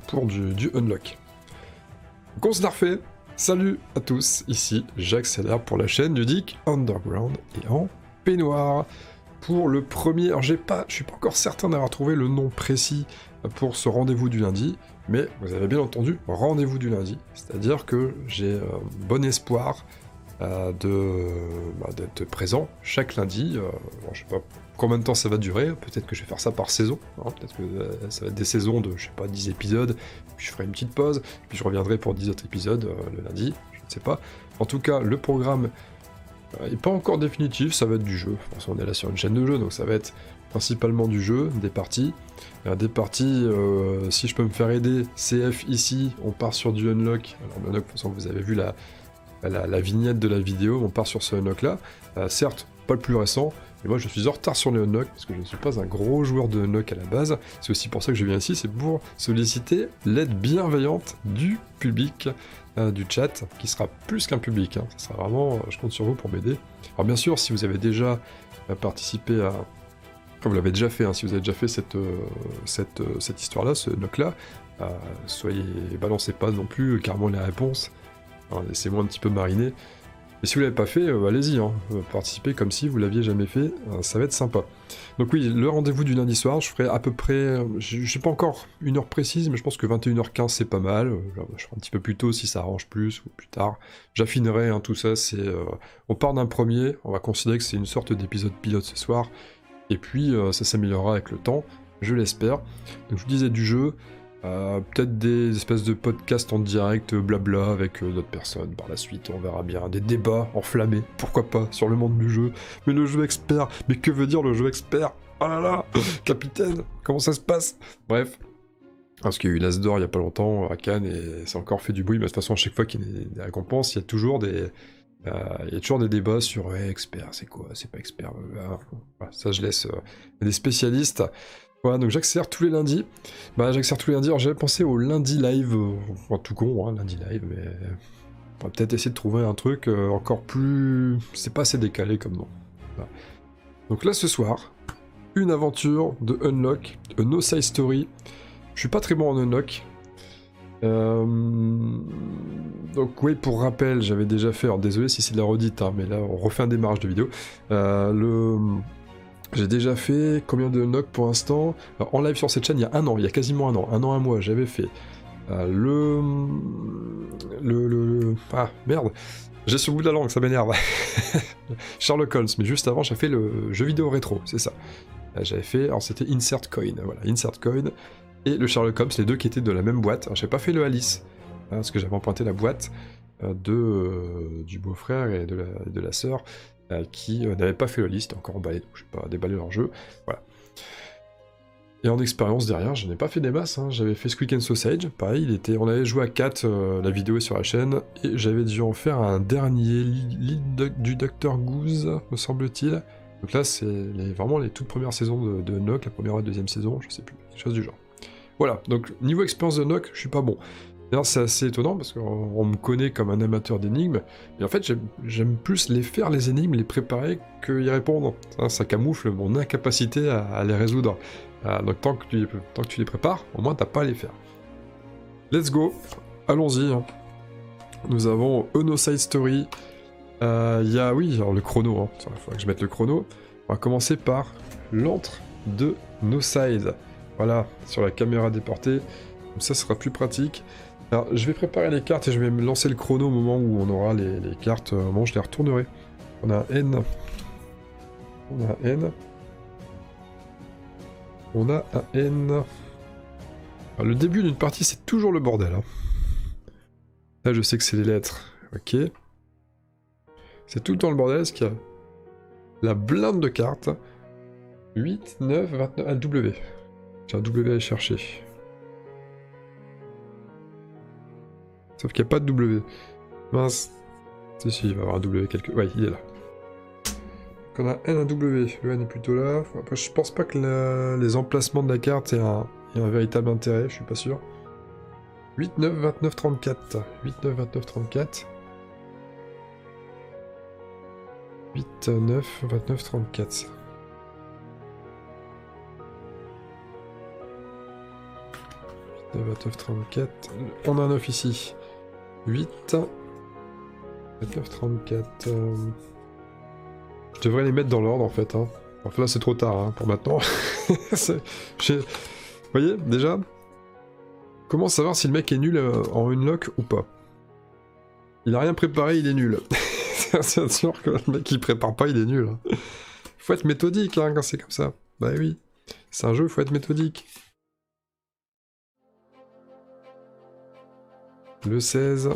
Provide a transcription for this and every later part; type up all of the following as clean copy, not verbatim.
pour du unlock. Donc on se l'a refait. Salut à tous, ici j'accélère pour la chaîne du Dick Underground et en peignoir. Pour le premier, alors je suis pas encore certain d'avoir trouvé le nom précis pour ce rendez-vous du lundi, mais vous avez bien entendu, rendez-vous du lundi, c'est-à-dire que j'ai bon espoir d'être présent chaque lundi. Bon, je sais pas combien de temps ça va durer, peut-être que je vais faire ça par saison, hein, peut-être que ça va être des saisons de, je sais pas, 10 épisodes, puis je ferai une petite pause, puis je reviendrai pour 10 autres épisodes le lundi, je ne sais pas. En tout cas, le programme n'est pas encore définitif, ça va être du jeu. On est là sur une chaîne de jeu, donc ça va être principalement du jeu, des parties. Si je peux me faire aider, CF ici, on part sur du unlock. Alors le unlock, de toute façon, vous avez vu la vignette de la vidéo, on part sur ce unlock là. Certes, pas le plus récent, mais moi je suis en retard sur les unlock, parce que je ne suis pas un gros joueur de unlock à la base. C'est aussi pour ça que je viens ici, c'est pour solliciter l'aide bienveillante du public, du chat, qui sera plus qu'un public, hein. Ça sera vraiment, je compte sur vous pour m'aider. Alors bien sûr, si vous avez déjà participé à... Enfin, vous l'avez déjà fait, hein, si vous avez déjà fait cette histoire-là, ce unlock-là, balancez pas non plus carrément les réponses, hein, laissez-moi un petit peu mariner. Et si vous l'avez pas fait, allez-y, hein, participez comme si vous l'aviez jamais fait, ça va être sympa. Donc oui, le rendez-vous du lundi soir, je ferai à peu près, je sais pas encore une heure précise, mais je pense que 21h15 c'est pas mal, je ferai un petit peu plus tôt si ça arrange plus, ou plus tard. J'affinerai, hein, tout ça, on part d'un premier, on va considérer que c'est une sorte d'épisode pilote ce soir, et puis ça s'améliorera avec le temps, je l'espère. Donc je vous disais du jeu, peut-être des espèces de podcasts en direct, blabla, avec d'autres personnes par la suite, on verra bien. Des débats enflammés, pourquoi pas, sur le monde du jeu. Mais le jeu expert, mais que veut dire le jeu expert? Oh là là, capitaine, comment ça se passe? Bref. Parce qu'il y a eu l'As d'or il y a pas longtemps à Cannes, et ça a encore fait du bruit, mais de toute façon, à chaque fois qu'il y a des récompenses, il y a toujours des débats sur ouais, expert, c'est quoi, c'est pas expert. Voilà, ça je laisse des spécialistes. Voilà, donc j'accélère tous les lundis. J'accélère tous les lundis. Alors j'avais pensé au lundi live, tout con, hein, lundi live, mais on va peut-être essayer de trouver un truc encore plus... C'est pas assez décalé comme nom. Voilà. Donc là, ce soir, une aventure de Unlock, a No Side Story. Je suis pas très bon en Unlock. Donc oui, pour rappel, j'avais déjà fait, alors désolé si c'est de la redite, hein, mais là on refait un démarrage de vidéo. J'ai déjà fait combien de unlock pour l'instant? En live sur cette chaîne il y a un an, il y a quasiment un an, un mois, j'avais fait ah merde, j'ai sur le bout de la langue, ça m'énerve. Sherlock Holmes, mais juste avant j'ai fait le jeu vidéo rétro, c'est ça. J'avais fait, alors c'était Insert Coin, voilà, Insert Coin, et le Sherlock Holmes, les deux qui étaient de la même boîte. J'ai pas fait le Alice, hein, parce que j'avais emprunté la boîte du beau-frère et de la sœur, qui n'avaient pas fait le liste, encore emballé, donc je vais pas déballer leur jeu, voilà. Et en expérience derrière, je n'ai pas fait des masses, hein. J'avais fait Squeak and Sausage, pareil, on avait joué à 4, la vidéo est sur la chaîne, et j'avais dû en faire un dernier, du Dr Goose, me semble-t-il. Donc là, c'est vraiment les toutes premières saisons de Unlock, la première et la deuxième saison, je sais plus, quelque chose du genre. Voilà, donc niveau expérience de Unlock, je suis pas bon. D'ailleurs, c'est assez étonnant parce qu'on me connaît comme un amateur d'énigmes, et en fait, j'aime plus les faire, les énigmes, les préparer, que y répondre. Ça camoufle mon incapacité à les résoudre. Donc tant que tu les prépares, au moins t'as pas à les faire. Let's go, allons-y. Hein. Nous avons a No Side Story. Il y a, oui, alors le chrono, hein. Il faudra que je mette le chrono. On va commencer par l'antre de No Side. Voilà, sur la caméra déportée, comme ça sera plus pratique. Alors, je vais préparer les cartes et je vais me lancer le chrono au moment où on aura les cartes. Au moment où je les retournerai. On a un N. On a un N. On a un N. Alors, le début d'une partie, c'est toujours le bordel. Hein. Là, je sais que c'est les lettres. Ok. C'est tout le temps le bordel, parce qu'il y a la blinde de cartes. 8, 9, 29... Ah, W. J'ai un W à aller chercher. Sauf qu'il n'y a pas de W. Mince. Si, il va y avoir un W quelque... Ouais, il est là. Donc on a N, un W. Le N est plutôt là. Après, je pense pas que les emplacements de la carte aient un véritable intérêt, je suis pas sûr. 8, 9, 29, 34. 8, 9, 29, 34. 8, 9, 29, 34. 29, 34. On a un 9 ici. 8. 29, 34. Je devrais les mettre dans l'ordre en fait. Hein. Enfin là c'est trop tard hein, pour maintenant. Vous voyez déjà? Comment savoir si le mec est nul en unlock ou pas? Il a rien préparé, il est nul. C'est sûr que le mec il prépare pas, il est nul. Faut être méthodique hein, quand c'est comme ça. Bah oui, c'est un jeu, faut être méthodique. Le 16.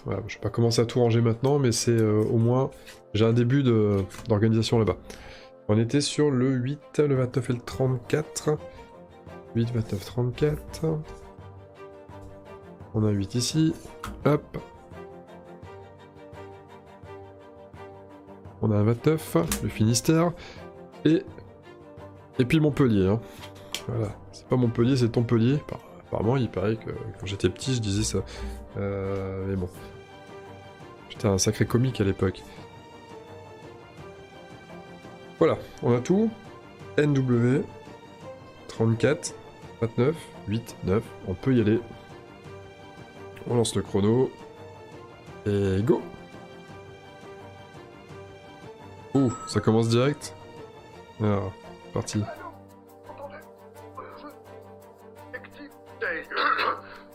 Voilà, je vais pas commencer à tout ranger maintenant, mais c'est au moins... J'ai un début d'organisation là-bas. On était sur le 8, le 29 et le 34. 8, 29, 34. On a 8 ici. Hop. On a un 29, le Finistère. Et puis Montpellier. Hein. Voilà. C'est pas Montpellier, c'est Montpellier. Apparemment, il paraît que quand j'étais petit, je disais ça. Mais bon. J'étais un sacré comique à l'époque. Voilà, on a tout. NW, 34, 29, 8, 9. On peut y aller. On lance le chrono. Et go! Ouh, ça commence direct. Alors, parti.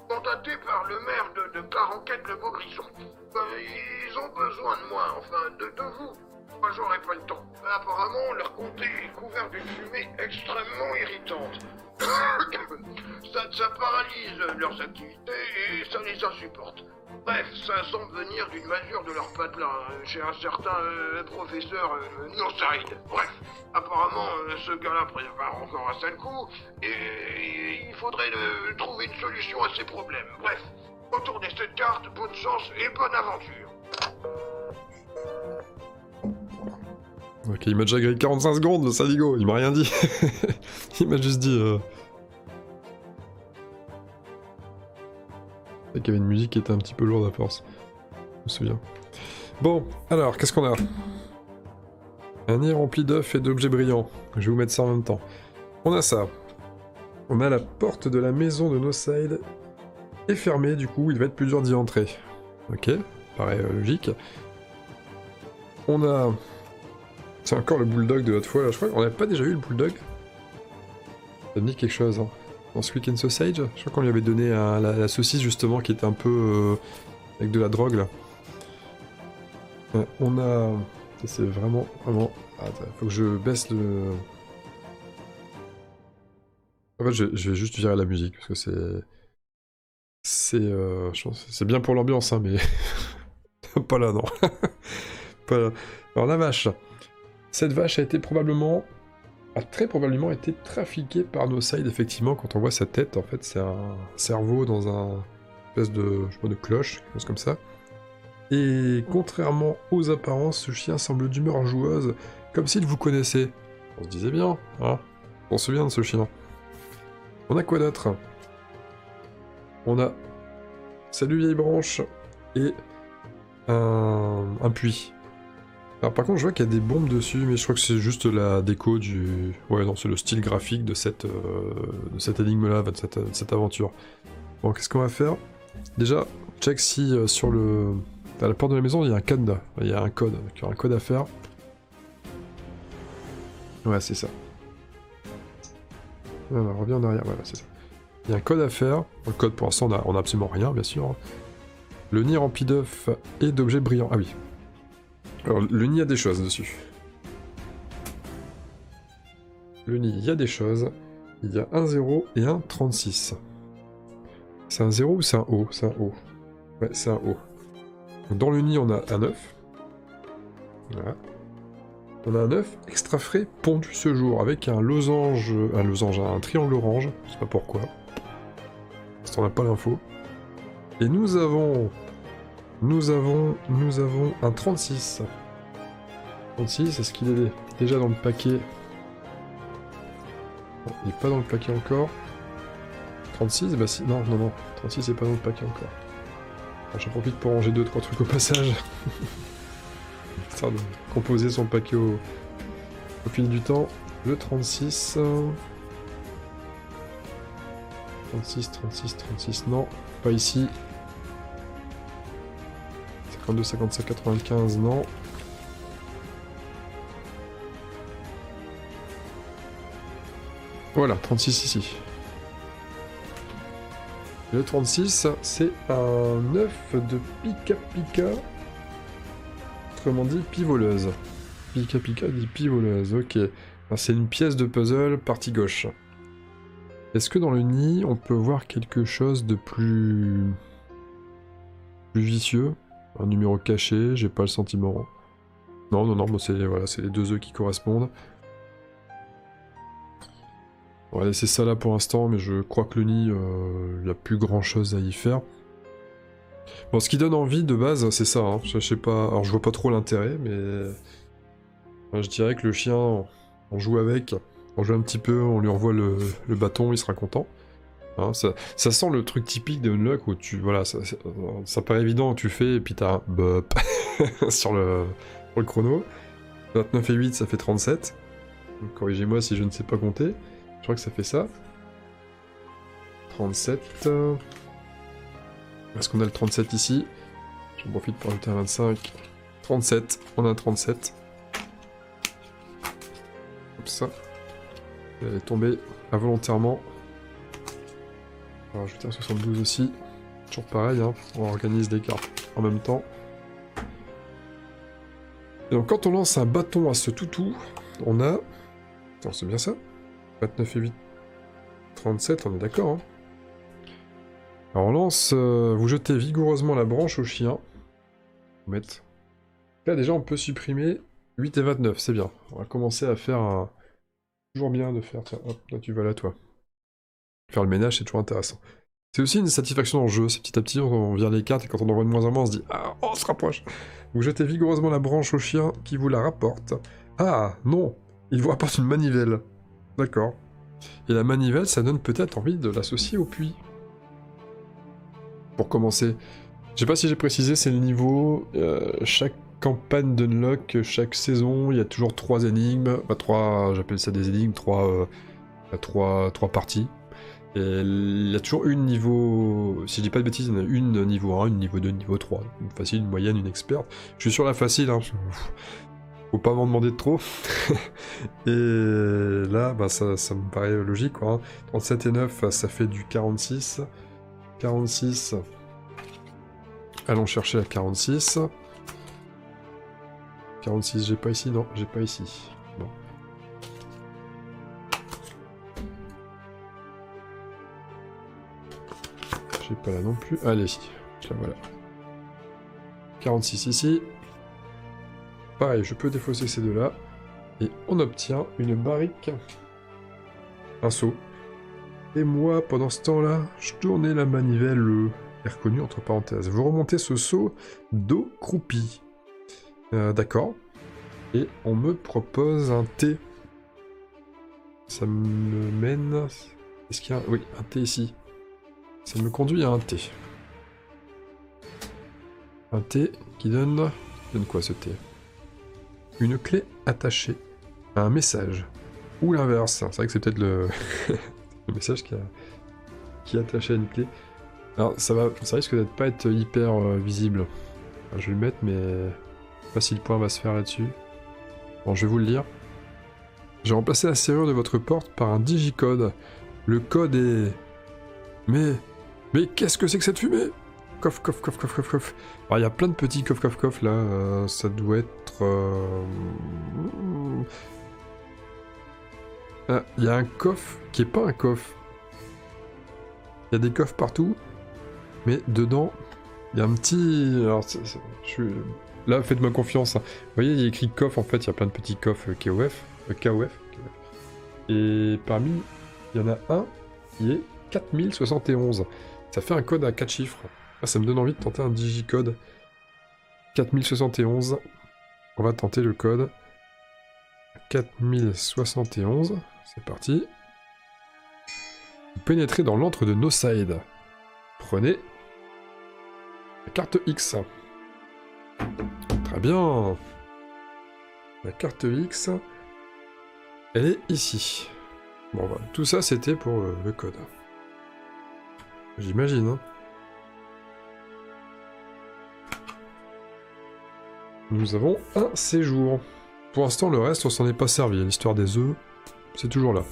Mandaté par le maire de Carenquette-le-Beaugrisson. Ils ont besoin de moi, enfin de vous. Moi j'aurai pas le temps. Apparemment, leur comté est couvert d'une fumée extrêmement irritante. ça paralyse leurs activités et ça les insupporte. Bref, ça semble venir d'une masure de leur patelin chez un certain professeur Nossaïd. Bref, apparemment, ce gars-là prépare encore un sale coup et il faudrait trouver une solution à ces problèmes. Bref, retournez cette carte, bonne chance et bonne aventure. Ok, il m'a déjà grillé 45 secondes, le saligo, il m'a rien dit. Il m'a juste dit... C'est qu'il y avait une musique qui était un petit peu lourde à force. Je me souviens. Bon, alors, qu'est-ce qu'on a? Un nid rempli d'œufs et d'objets brillants. Je vais vous mettre ça en même temps. On a ça. On a la porte de la maison de Nossaïd est fermée, du coup, il va être plus dur d'y entrer. Ok, paraît logique. On a... C'est encore le bulldog de l'autre fois, là. Je crois qu'on n'avait pas déjà eu le bulldog. Ça me dit quelque chose, hein. Dans ce Weekend Sausage, je crois qu'on lui avait donné la saucisse justement qui était un peu avec de la drogue là. On a... C'est vraiment... Attends, faut que je baisse le... En fait, je vais juste virer la musique parce que c'est... C'est bien pour l'ambiance, hein, mais... pas là, non. Pas là. Alors la vache. Cette vache a très probablement été trafiquée par Nossaïd, effectivement. Quand on voit sa tête, en fait, c'est un cerveau dans un espèce de, je sais pas, de cloche, quelque chose comme ça. Et contrairement aux apparences, ce chien semble d'humeur joueuse, comme s'il vous connaissait. On se disait bien, hein, on se souvient de ce chien. On a quoi d'autre? On a Salut vieille branche et un puits. Alors par contre je vois qu'il y a des bombes dessus, mais je crois que c'est juste la déco du... Ouais non, c'est le style graphique de cette énigme-là, de cette aventure. Bon, qu'est-ce qu'on va faire? Déjà, check si sur le... À la porte de la maison, il y a un cadenas. Il y a un code, donc il y aura un code à faire. Ouais, c'est ça. Alors, reviens en arrière, voilà, c'est ça. Il y a un code à faire. Le code, pour l'instant, on a absolument rien, bien sûr. Le nid rempli d'œufs et d'objets brillants. Ah oui. Alors, le nid a des choses dessus. Le nid, il y a des choses. Il y a un 0 et un 36. C'est un 0 ou c'est un O? C'est un O. Ouais, c'est un O. Donc, dans le nid, on a un œuf. Voilà. On a un œuf extra frais pondu ce jour avec un losange, un triangle orange. Je sais pas pourquoi. Parce qu'on n'a pas l'info. Et nous avons un 36. 36, est-ce qu'il est déjà dans le paquet? Non, il n'est pas dans le paquet encore. 36, bah si, non. 36 n'est pas dans le paquet encore. J'en profite pour ranger 2-3 trucs au passage. Histoire de composer son paquet au fil du temps. Le 36... 36, 36, 36, non, pas ici. 52, 55, 95, non. Voilà, 36 ici. Et le 36, c'est un œuf de Pika Pika. Autrement dit, pivoleuse. Pika Pika dit pivoleuse, ok. C'est une pièce de puzzle, partie gauche. Est-ce que dans le nid, on peut voir quelque chose de plus vicieux? Un numéro caché, j'ai pas le sentiment. Non, non, non, bon, c'est voilà, les deux œufs qui correspondent. On va laisser ça là pour l'instant, mais je crois que le nid, il n'y a plus grand chose à y faire. Bon, ce qui donne envie de base, c'est ça, hein. Je sais pas, alors je vois pas trop l'intérêt, mais... Enfin, je dirais que le chien, on joue avec, on joue un petit peu, on lui envoie le bâton, il sera content. Hein, ça sent le truc typique de Unlock où tu... Voilà, ça paraît évident, tu fais, et puis t'as un bop sur le chrono. 29 et 8, ça fait 37. Corrigez-moi si je ne sais pas compter. Je crois que ça fait ça. 37. Est-ce qu'on a le 37 ici? J'en profite pour ajouter un 25. 37. On a un 37. Comme ça. Elle est tombée involontairement. On va rajouter un 72 aussi. Toujours pareil, hein. On organise les cartes en même temps. Et donc quand on lance un bâton à ce toutou, on a... Attends, c'est bien ça? 29 et 8, 37, on est d'accord. Hein. Alors on lance, vous jetez vigoureusement la branche au chien. Mettre. Là déjà on peut supprimer 8 et 29, c'est bien. On va commencer à faire un... Toujours bien de faire, tiens, hop, là tu vas là toi. Faire le ménage c'est toujours intéressant. C'est aussi une satisfaction dans le jeu, c'est petit à petit on vire les cartes et quand on en voit de moins en moins on se dit « Ah, on se rapproche !» Vous jetez vigoureusement la branche au chien qui vous la rapporte. Ah, non, il vous rapporte une manivelle. D'accord. Et la manivelle, ça donne peut-être envie de l'associer au puits. Pour commencer. Je sais pas si j'ai précisé, c'est le niveau. Chaque campagne d'Unlock, chaque saison, il y a toujours 3 énigmes. Enfin, 3, j'appelle ça des énigmes, 3 parties. Et il y a toujours une niveau... Si je dis pas de bêtises, il y en a une niveau 1, une niveau 2, une niveau 3. Une facile, une moyenne, une experte. Je suis sur la facile, hein. Faut pas m'en demander de trop. Et là, bah, ça me paraît logique, quoi. Hein. 37 et 9, ça fait du 46. 46. Allons chercher la 46. 46, j'ai pas ici? Non, j'ai pas ici. Bon. J'ai pas là non plus. Allez, je la voilà. 46 ici. Pareil, je peux défausser ces deux-là. Et on obtient une barrique. Un seau. Et moi, pendant ce temps-là, je tournais la manivelle, reconnu entre parenthèses. Vous remontez ce seau d'eau croupie. D'accord. Et on me propose un thé. Ça me mène... Est-ce qu'il y a... Oui, un thé ici. Ça me conduit à un thé. Un thé qui donne... Donne quoi ce thé? Une clé attachée à un message. Ou l'inverse. C'est vrai que c'est peut-être le... le message qui est attaché à une clé. Alors ça risque de pas être hyper visible. Alors, je vais le mettre, mais je sais pas si le point va se faire là-dessus. Bon, je vais vous le lire. J'ai remplacé la serrure de votre porte par un digicode. Le code est... Mais qu'est-ce que c'est que cette fumée? Coff, coff, coff, coff, coff, coff. Alors, il y a plein de petits coff, coff, coff là. Ça doit être... Ah, il y a un coffre qui est pas un coffre. Il y a des coffres partout. Mais dedans, il y a un petit... Alors, là, faites-moi confiance. Hein. Vous voyez, il y a écrit coffre. En fait, il y a plein de petits coffres KOF. Et parmi, il y en a un qui est 4071. Ça fait un code à 4 chiffres. Ah, ça me donne envie de tenter un digicode. 4071. On va tenter le code. 4071. C'est parti. Vous pénétrez dans l'antre de Noside. Prenez la carte X. Très bien. La carte X, elle est ici. Bon, voilà. Tout ça, c'était pour le code. J'imagine, hein. Nous avons un séjour. Pour l'instant, le reste, on s'en est pas servi. L'histoire des œufs, c'est toujours là.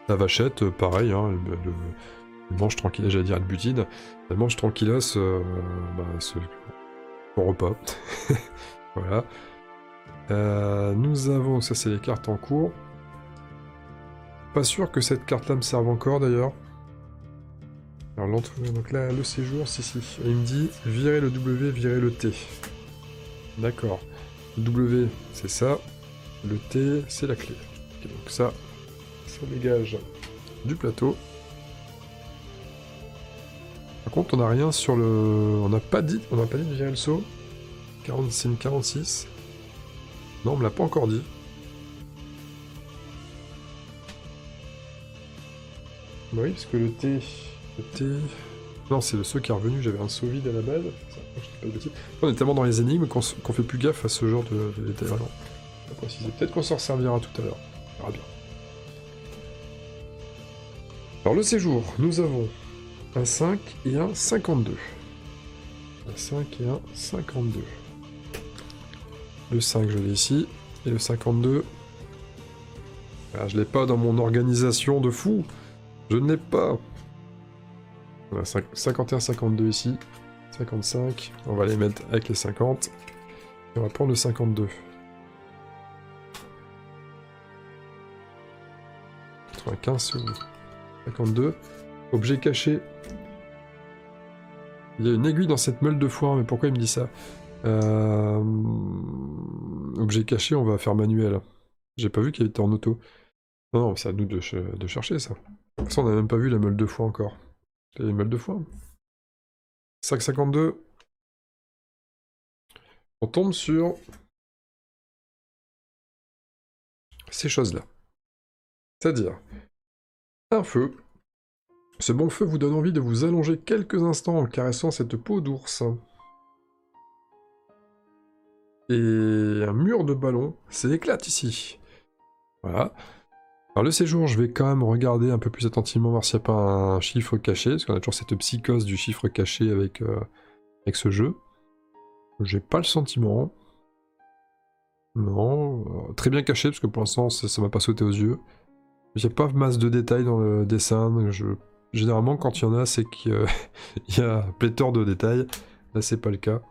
La vachette, pareil, hein, elle mange tranquille, j'allais dire elle butine. Elle mange tranquillos son repas. Voilà. Nous avons, ça c'est les cartes en cours. Pas sûr que cette carte-là me serve encore d'ailleurs. Alors donc là, le séjour, si. Et il me dit, virer le W, virer le T. D'accord. Le W, c'est ça. Le T, c'est la clé. Okay, donc ça dégage du plateau. Par contre, on n'a rien sur le... On n'a pas dit de virer le saut. C'est une 46. Non, on me l'a pas encore dit. Bah oui, parce que le T... Non, c'est le saut qui est revenu, j'avais un saut vide à la base. Ça, je dis pas de bêtises. On est tellement dans les énigmes qu'on fait plus gaffe à ce genre de détails. Alors, on va préciser. Peut-être qu'on s'en servira tout à l'heure. On verra bien. Alors le séjour, nous avons un 5 et un 52. Un 5 et un 52. Le 5, je l'ai ici. Et le 52... Ah, je l'ai pas dans mon organisation de fou. Je ne l'ai pas. On a 51, 52 ici. 55. On va les mettre avec les 50. Et on va prendre le 52. 95, 52. Objet caché. Il y a une aiguille dans cette meule de foin, mais pourquoi il me dit ça? Objet caché, on va faire manuel. J'ai pas vu qu'il était en auto. Non, c'est à nous de chercher ça. De toute façon, on n'a même pas vu la meule de foin encore. Il y a une meule de foin. 5,52. On tombe sur ces choses-là. C'est-à-dire, un feu. Ce bon feu vous donne envie de vous allonger quelques instants en caressant cette peau d'ours. Et un mur de ballon s'éclate ici. Voilà. Alors le séjour, je vais quand même regarder un peu plus attentivement voir s'il n'y a pas un chiffre caché, parce qu'on a toujours cette psychose du chiffre caché avec ce jeu. J'ai pas le sentiment. Non, très bien caché, parce que pour l'instant ça m'a pas sauté aux yeux. J'ai pas masse de détails dans le dessin. Généralement, quand il y en a, c'est qu'il y a pléthore de détails. Là, c'est pas le cas.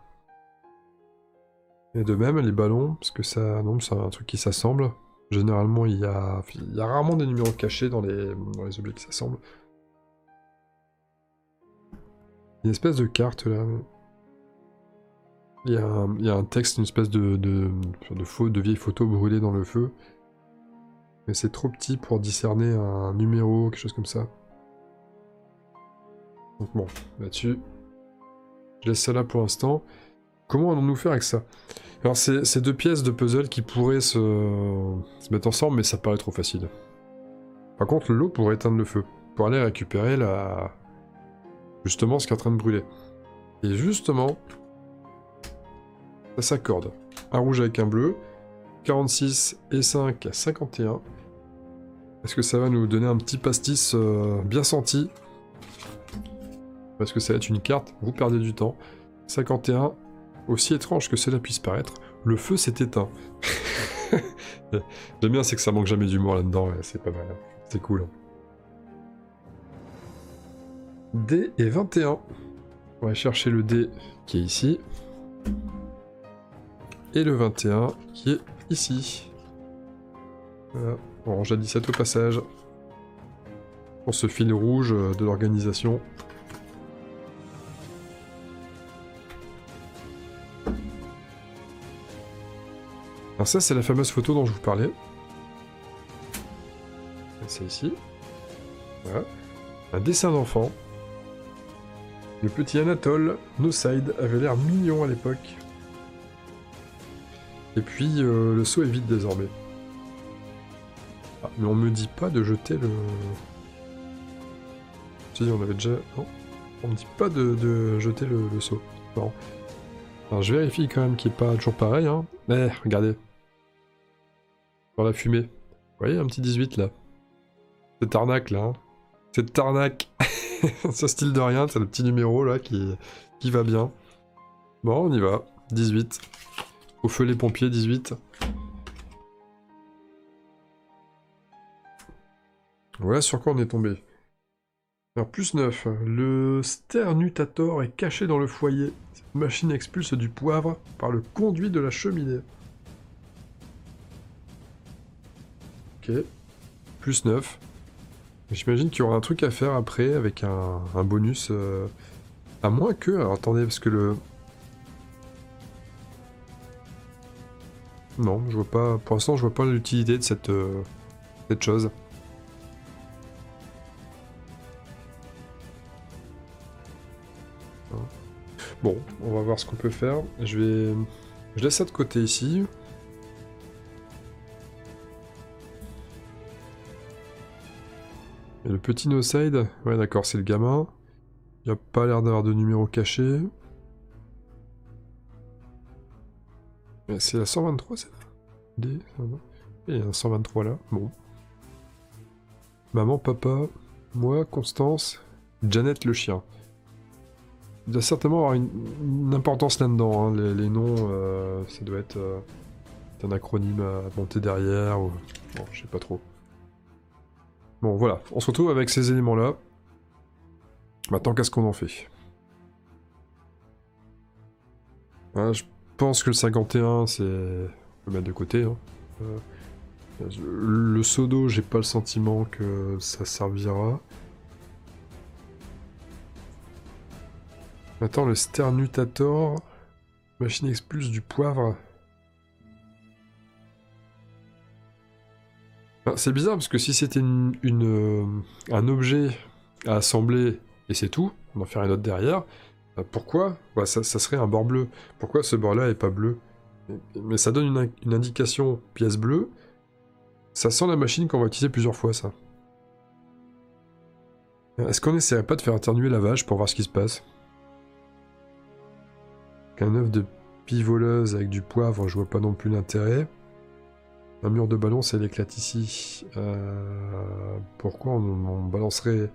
Et de même, les ballons, parce que ça, non, c'est un truc qui s'assemble. Généralement, il y a rarement des numéros cachés dans les objets qui s'assemblent. Il y a une espèce de carte là. Il y a un texte, une espèce de vieille photo brûlée dans le feu. Mais c'est trop petit pour discerner un numéro, quelque chose comme ça. Donc bon, là-dessus, je laisse ça là pour l'instant. Comment allons-nous faire avec ça? Alors c'est deux pièces de puzzle qui pourraient se mettre ensemble, mais ça paraît trop facile. Par contre, l'eau pourrait éteindre le feu, pour aller récupérer justement ce qui est en train de brûler. Et justement, ça s'accorde. Un rouge avec un bleu, 46 et 5 à 51. Est-ce que ça va nous donner un petit pastis bien senti? Parce que ça va être une carte, vous perdez du temps. 51, aussi étrange que cela puisse paraître, le feu s'est éteint. J'aime bien, c'est que ça manque jamais d'humour là-dedans, ouais, c'est pas mal. Hein. C'est cool. D et 21. On va chercher le D qui est ici. Et le 21 qui est ici. Voilà. On range la 17 au passage. Pour ce fil rouge de l'organisation. Alors ça, c'est la fameuse photo dont je vous parlais. C'est ici. Voilà. Un dessin d'enfant. Le petit Anatole, No Side, avait l'air mignon à l'époque. Et puis, le seau est vide désormais. Ah, mais on me dit pas de jeter le... Si, on avait déjà... Non, on me dit pas de jeter le seau. Bon. Alors je vérifie quand même qu'il n'est pas toujours pareil, hein. Eh, regardez. Dans la fumée. Vous voyez, un petit 18 là. Cette arnaque là, hein. Cette arnaque. Ça style de rien, c'est le petit numéro là qui va bien. Bon, on y va. 18. Au feu les pompiers, 18. Voilà sur quoi on est tombé. Alors, plus 9. Le sternutator est caché dans le foyer. Cette machine expulse du poivre par le conduit de la cheminée. Ok. Plus 9. J'imagine qu'il y aura un truc à faire après avec un bonus. À moins que... Alors attendez, parce que le... Non, je vois pas... Pour l'instant, je vois pas l'utilité de cette chose. Bon, on va voir ce qu'on peut faire. Je laisse ça de côté ici. Et le petit no-side, ouais d'accord, c'est le gamin. Il n'y a pas l'air d'avoir de numéro caché. C'est la 123, c'est là. Il y a un 123 là, bon. Maman, papa, moi, Constance, Janet le chien. Il doit certainement avoir une importance là-dedans, hein. Les noms, ça doit être un acronyme à monter derrière, ou... Bon, je sais pas trop. Bon, voilà, on se retrouve avec ces éléments-là. Maintenant, qu'est-ce qu'on en fait? Hein, je pense que le 51, c'est... On peut mettre de côté. Hein. Le seau d'eau, j'ai pas le sentiment que ça servira. Attends, le sternutator... Machine expulse du poivre. C'est bizarre parce que si c'était un objet à assembler et c'est tout, on en fait un autre derrière, pourquoi ça serait un bord bleu. Pourquoi ce bord-là est pas bleu? Mais ça donne une indication pièce bleue. Ça sent la machine qu'on va utiliser plusieurs fois, ça. Est-ce qu'on essaierait pas de faire atténuer la vache pour voir ce qui se passe? Un œuf de pie voleuse avec du poivre, je vois pas non plus l'intérêt. Un mur de ballon, ça l'éclate ici. Pourquoi on balancerait...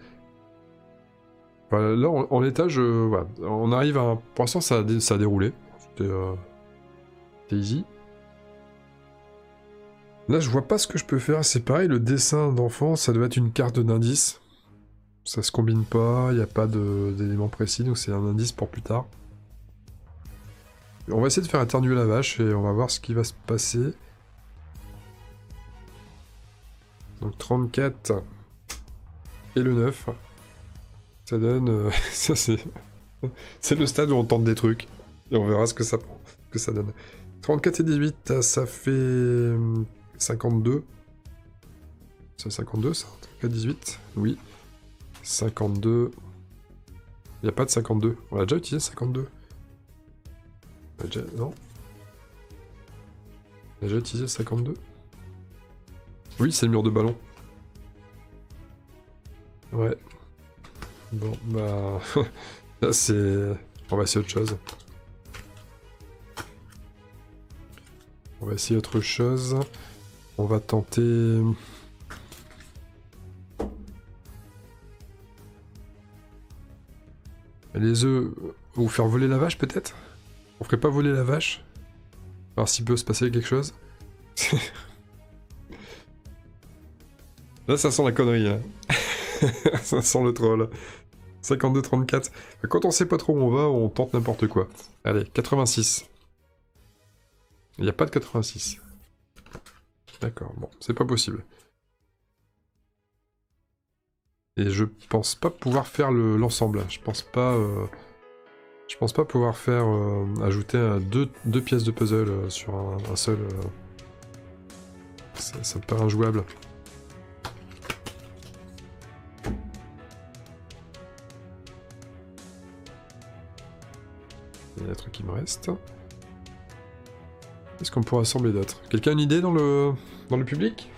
Enfin, là, en l'étage, voilà. On arrive à... Pour l'instant, ça a déroulé. C'était easy. Là, je vois pas ce que je peux faire. C'est pareil, le dessin d'enfant, ça doit être une carte d'indice. Ça se combine pas, il n'y a pas d'éléments précis, donc c'est un indice pour plus tard. On va essayer de faire éternuer la vache et on va voir ce qui va se passer. Donc 34 et le 9. Ça donne... ça c'est... c'est le stade où on tente des trucs. Et on verra ce que ça donne. 34 et 18, ça fait 52. C'est 52 ça? 34, 18? Oui. 52. Il n'y a pas de 52. On a déjà utilisé 52. Non. On a déjà utilisé 52. Oui, c'est le mur de ballon. Ouais. Bon, bah... là, c'est... On va essayer autre chose. On va essayer autre chose. On va tenter... Les œufs... Ou faire voler la vache, peut-être? On ferait pas voler la vache? Alors s'il peut se passer quelque chose? Là, ça sent la connerie, hein. Ça sent le troll. 52-34. Quand on sait pas trop où on va, on tente n'importe quoi. Allez, 86. Il n'y a pas de 86. D'accord, bon, c'est pas possible. Et je pense pas pouvoir faire l'ensemble. Je pense pas pouvoir faire ajouter deux pièces de puzzle sur un seul. Ça me paraît injouable. Il y a des trucs qui me restent. Qu'est-ce qu'on pourrait assembler d'autre? Quelqu'un a une idée dans le public?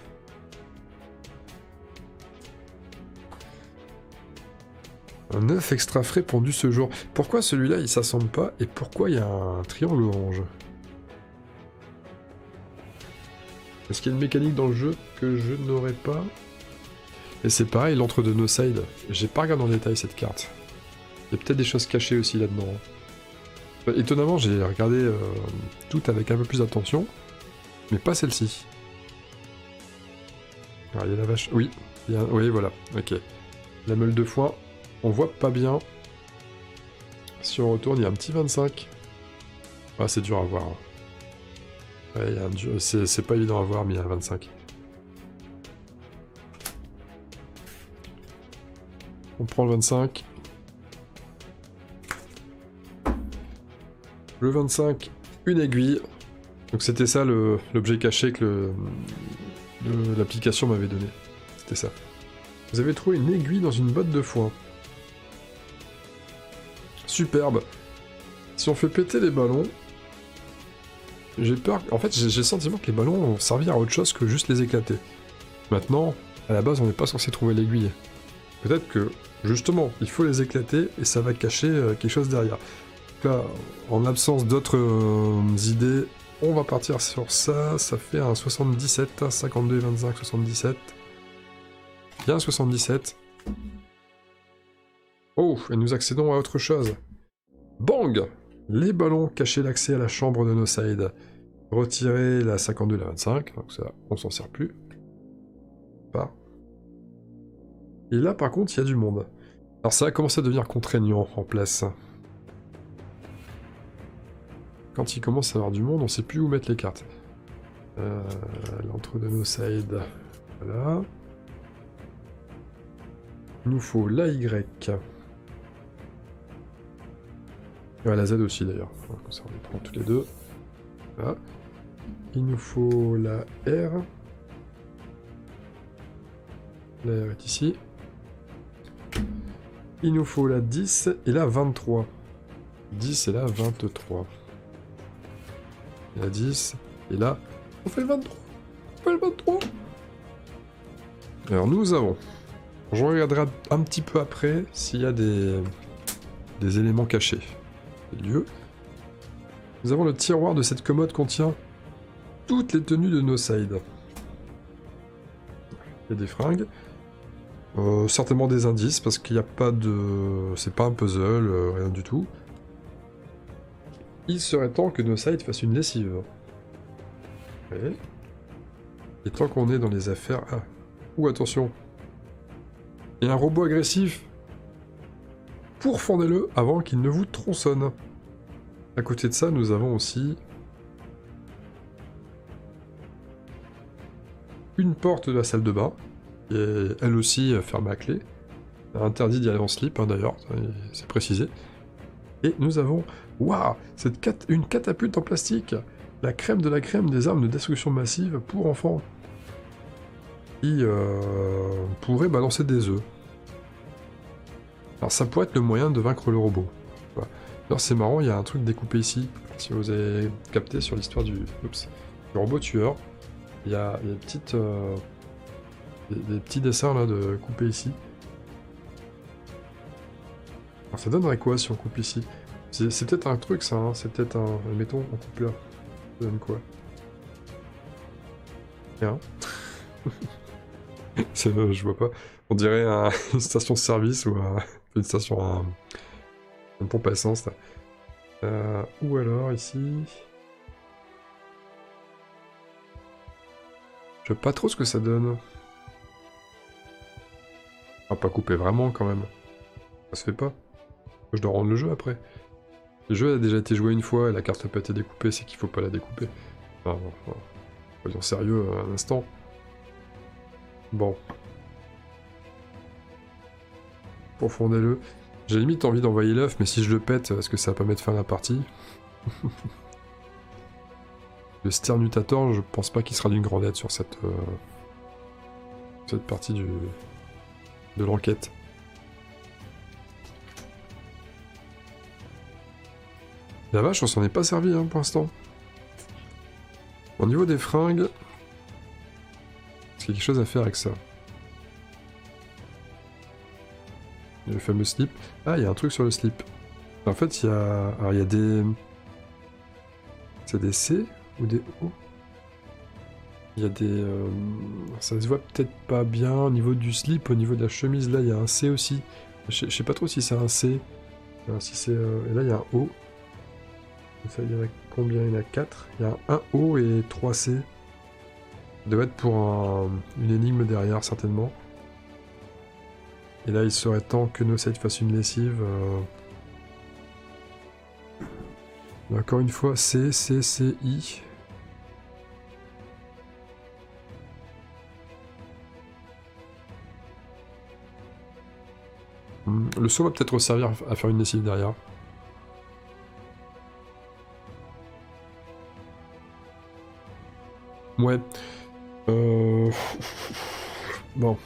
Un œuf extra frais pondu ce jour. Pourquoi celui-là il s'assemble pas et pourquoi il y a un triangle orange? Est-ce qu'il y a une mécanique dans le jeu que je n'aurais pas? Et c'est pareil, l'entre de No Side. J'ai pas regardé en détail cette carte. Il y a peut-être des choses cachées aussi là-dedans. Étonnamment, j'ai regardé tout avec un peu plus d'attention, mais pas celle-ci. Alors, il y a la vache... Oui, oui, voilà, ok. La meule de foin, on voit pas bien. Si on retourne, il y a un petit 25. Ah, c'est dur à voir. Ouais, c'est pas évident à voir, mais il y a un 25. On prend le 25. Le 25, une aiguille. Donc c'était ça l'objet caché que l'application m'avait donné. C'était ça. Vous avez trouvé une aiguille dans une botte de foin. Superbe. Si on fait péter les ballons, j'ai peur... En fait, j'ai le sentiment que les ballons vont servir à autre chose que juste les éclater. Maintenant, à la base, on n'est pas censé trouver l'aiguille. Peut-être que, justement, il faut les éclater et ça va cacher quelque chose derrière. Là, en absence d'autres idées, on va partir sur ça. Ça fait un 77, 52 et 25, 77. Il y a un 77. Oh, et nous accédons à autre chose. Bang! Les ballons cachaient l'accès à la chambre de No Side. Retirer la 52 et la 25, donc ça, on s'en sert plus. Pas. Et là, par contre, il y a du monde. Alors ça a commencé à devenir contraignant en place. Quand il commence à y avoir du monde, on sait plus où mettre les cartes. L'entre de No Side. Voilà. Il nous faut la Y. La Z aussi d'ailleurs. Comme ça on les prend tous les deux. Voilà. Il nous faut la R. La R est ici. Il nous faut la 10 et la 23. 10 et la 23. Et la 10 et là, on fait le 23. On fait le 23. Alors nous avons... Je regarderai un petit peu après s'il y a des éléments cachés. Lieu. Nous avons le tiroir de cette commode contient toutes les tenues de No Side. Il y a des fringues. Certainement des indices parce qu'il n'y a pas de... C'est pas un puzzle, rien du tout. Il serait temps que No Side fasse une lessive. Ouais. Et tant qu'on est dans les affaires... Ah. Ouh, attention. Il y a un robot agressif. Pourfendez-le avant qu'il ne vous tronçonne. À côté de ça, nous avons aussi... une porte de la salle de bain, qui est elle aussi fermée à clé. Interdit d'y aller en slip, hein, d'ailleurs, c'est précisé. Et nous avons... Waouh, une catapulte en plastique. La crème de la crème des armes de destruction massive pour enfants. Qui pourrait balancer des œufs. Alors ça pourrait être le moyen de vaincre le robot. Voilà. Alors c'est marrant, il y a un truc découpé ici. Si vous avez capté sur l'histoire du robot tueur. Il y a des petits dessins là de couper ici. Alors ça donnerait quoi si on coupe ici? C'est peut-être un truc ça, hein. C'est peut-être un... Mettons, on coupe là. Ça donne quoi? Rien. Je vois pas. On dirait une station-service ou une station... une pompe à essence là. Ou alors ici... Je sais pas trop ce que ça donne. On va pas couper vraiment quand même. Ça se fait pas. Je dois rendre le jeu après. Le jeu a déjà été joué une fois et la carte n'a pas été découpée, c'est qu'il faut pas la découper. Enfin, soyons sérieux un instant. Bon. Profondez-le. J'ai limite envie d'envoyer l'œuf, mais si je le pète, est-ce que ça va pas mettre fin à la partie? Le Sternutator, je pense pas qu'il sera d'une grande aide sur cette partie de l'enquête. La vache, on s'en est pas servi hein, pour l'instant. Au niveau des fringues, est-ce qu'il y a quelque chose à faire avec ça? Le fameux slip. Ah, il y a un truc sur le slip. En fait, il y a... Alors, il y a des... C'est des C ou des O? Il y a des... ça se voit peut-être pas bien au niveau du slip, au niveau de la chemise, là il y a un C aussi. Je sais pas trop si c'est un C, si c'est... et là il y a un O. Ça, il y en a combien? Il y en a 4. Il y a un O et 3 C. Ça doit être pour une énigme derrière, certainement. Et là, il serait temps que NoSide fasse une lessive. Encore une fois, C, C, C, I. Le saut va peut-être servir à faire une lessive derrière. Ouais. Bon.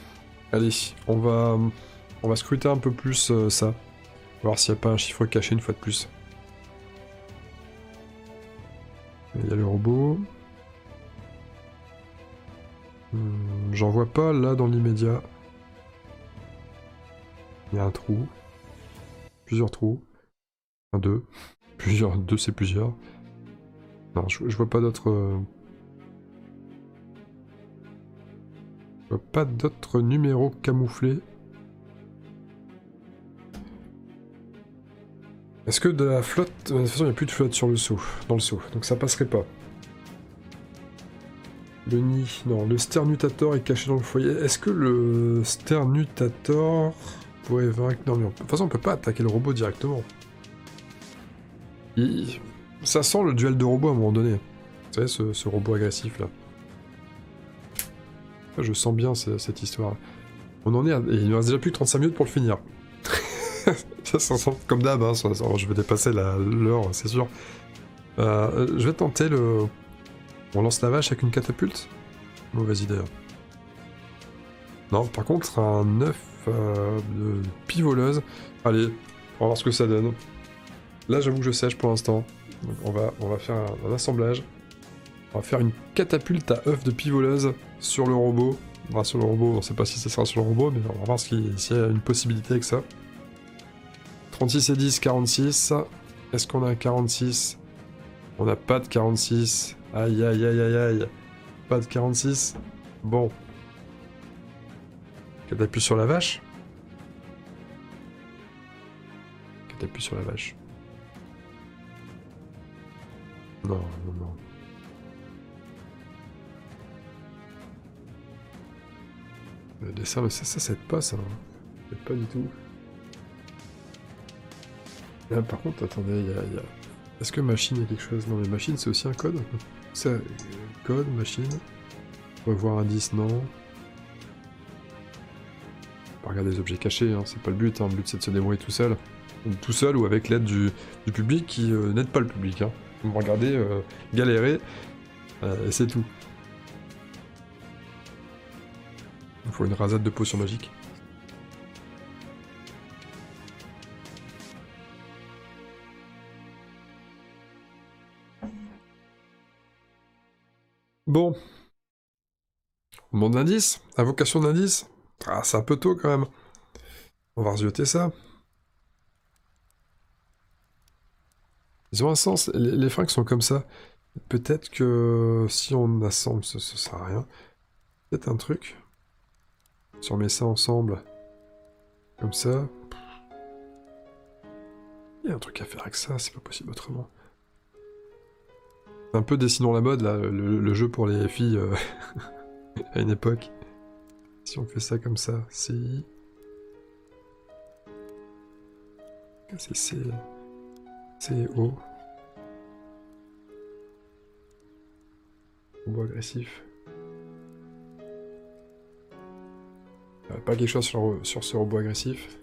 Allez, on va scruter un peu plus ça. Voir s'il n'y a pas un chiffre caché une fois de plus. Il y a le robot. J'en vois pas là dans l'immédiat. Il y a un trou. Plusieurs trous. Un, deux. Plusieurs. Deux, c'est plusieurs. Non, je vois pas d'autres... Je vois pas d'autres numéros camouflés. Est-ce que de la flotte... De toute façon, il n'y a plus de flotte sur le seau, dans le seau, donc ça passerait pas. Le nid... Non, le sternutator est caché dans le foyer. Est-ce que le sternutator pourrait vaincre... Non, mais de toute façon, on peut pas attaquer le robot directement. Ça sent le duel de robots à un moment donné. Vous savez, ce robot agressif, là. Je sens bien cette histoire. On en est à... Et il nous reste déjà plus que 35 minutes pour le finir. Ça sent comme d'hab, hein, je vais dépasser l'heure, c'est sûr. Je vais tenter le... On lance la vache avec une catapulte? Mauvaise idée. Non, par contre, un œuf de pivoleuse. Allez, on va voir ce que ça donne. Là, j'avoue que je sèche pour l'instant. Donc on va faire un assemblage. On va faire une catapulte à œuf de pivoleuse sur le robot. Enfin, sur le robot, on ne sait pas si ça sera sur le robot, mais on va voir s'il y a une possibilité avec ça. 36 et 10, 46. Est-ce qu'on a un 46? On n'a pas de 46. Aïe, aïe, aïe, aïe, aïe. Pas de 46. Bon. Catapulte sur la vache. Catapulte sur la vache. Non, non, non. Le dessin, mais ça aide pas, ça. Ça aide pas du tout. Là, par contre, attendez, il y a... Est-ce que machine est quelque chose? Non, mais machine, c'est aussi un code. Ça, code, machine. Revoir indice, non. Pas regarder les objets cachés, hein, c'est pas le but. Hein. Le but, c'est de se débrouiller tout seul. Tout seul ou avec l'aide du public qui n'aide pas le public. Hein. Vous me regardez galérer, et c'est tout. Il faut une rasade de potions magiques. Bon. Monde d'indice? Invocation d'indice? Ah, c'est un peu tôt quand même. On va rejeter ça. Ils ont un sens, les fringues sont comme ça. Peut-être que si on assemble, ce sert à rien. Peut-être un truc. Si on met ça ensemble, comme ça. Il y a un truc à faire avec ça, c'est pas possible autrement. C'est un peu dessinons la mode, là, le jeu pour les filles à une époque. Si on fait ça comme ça, CI. C'est C, O. Robot agressif. Pas quelque chose sur ce robot agressif.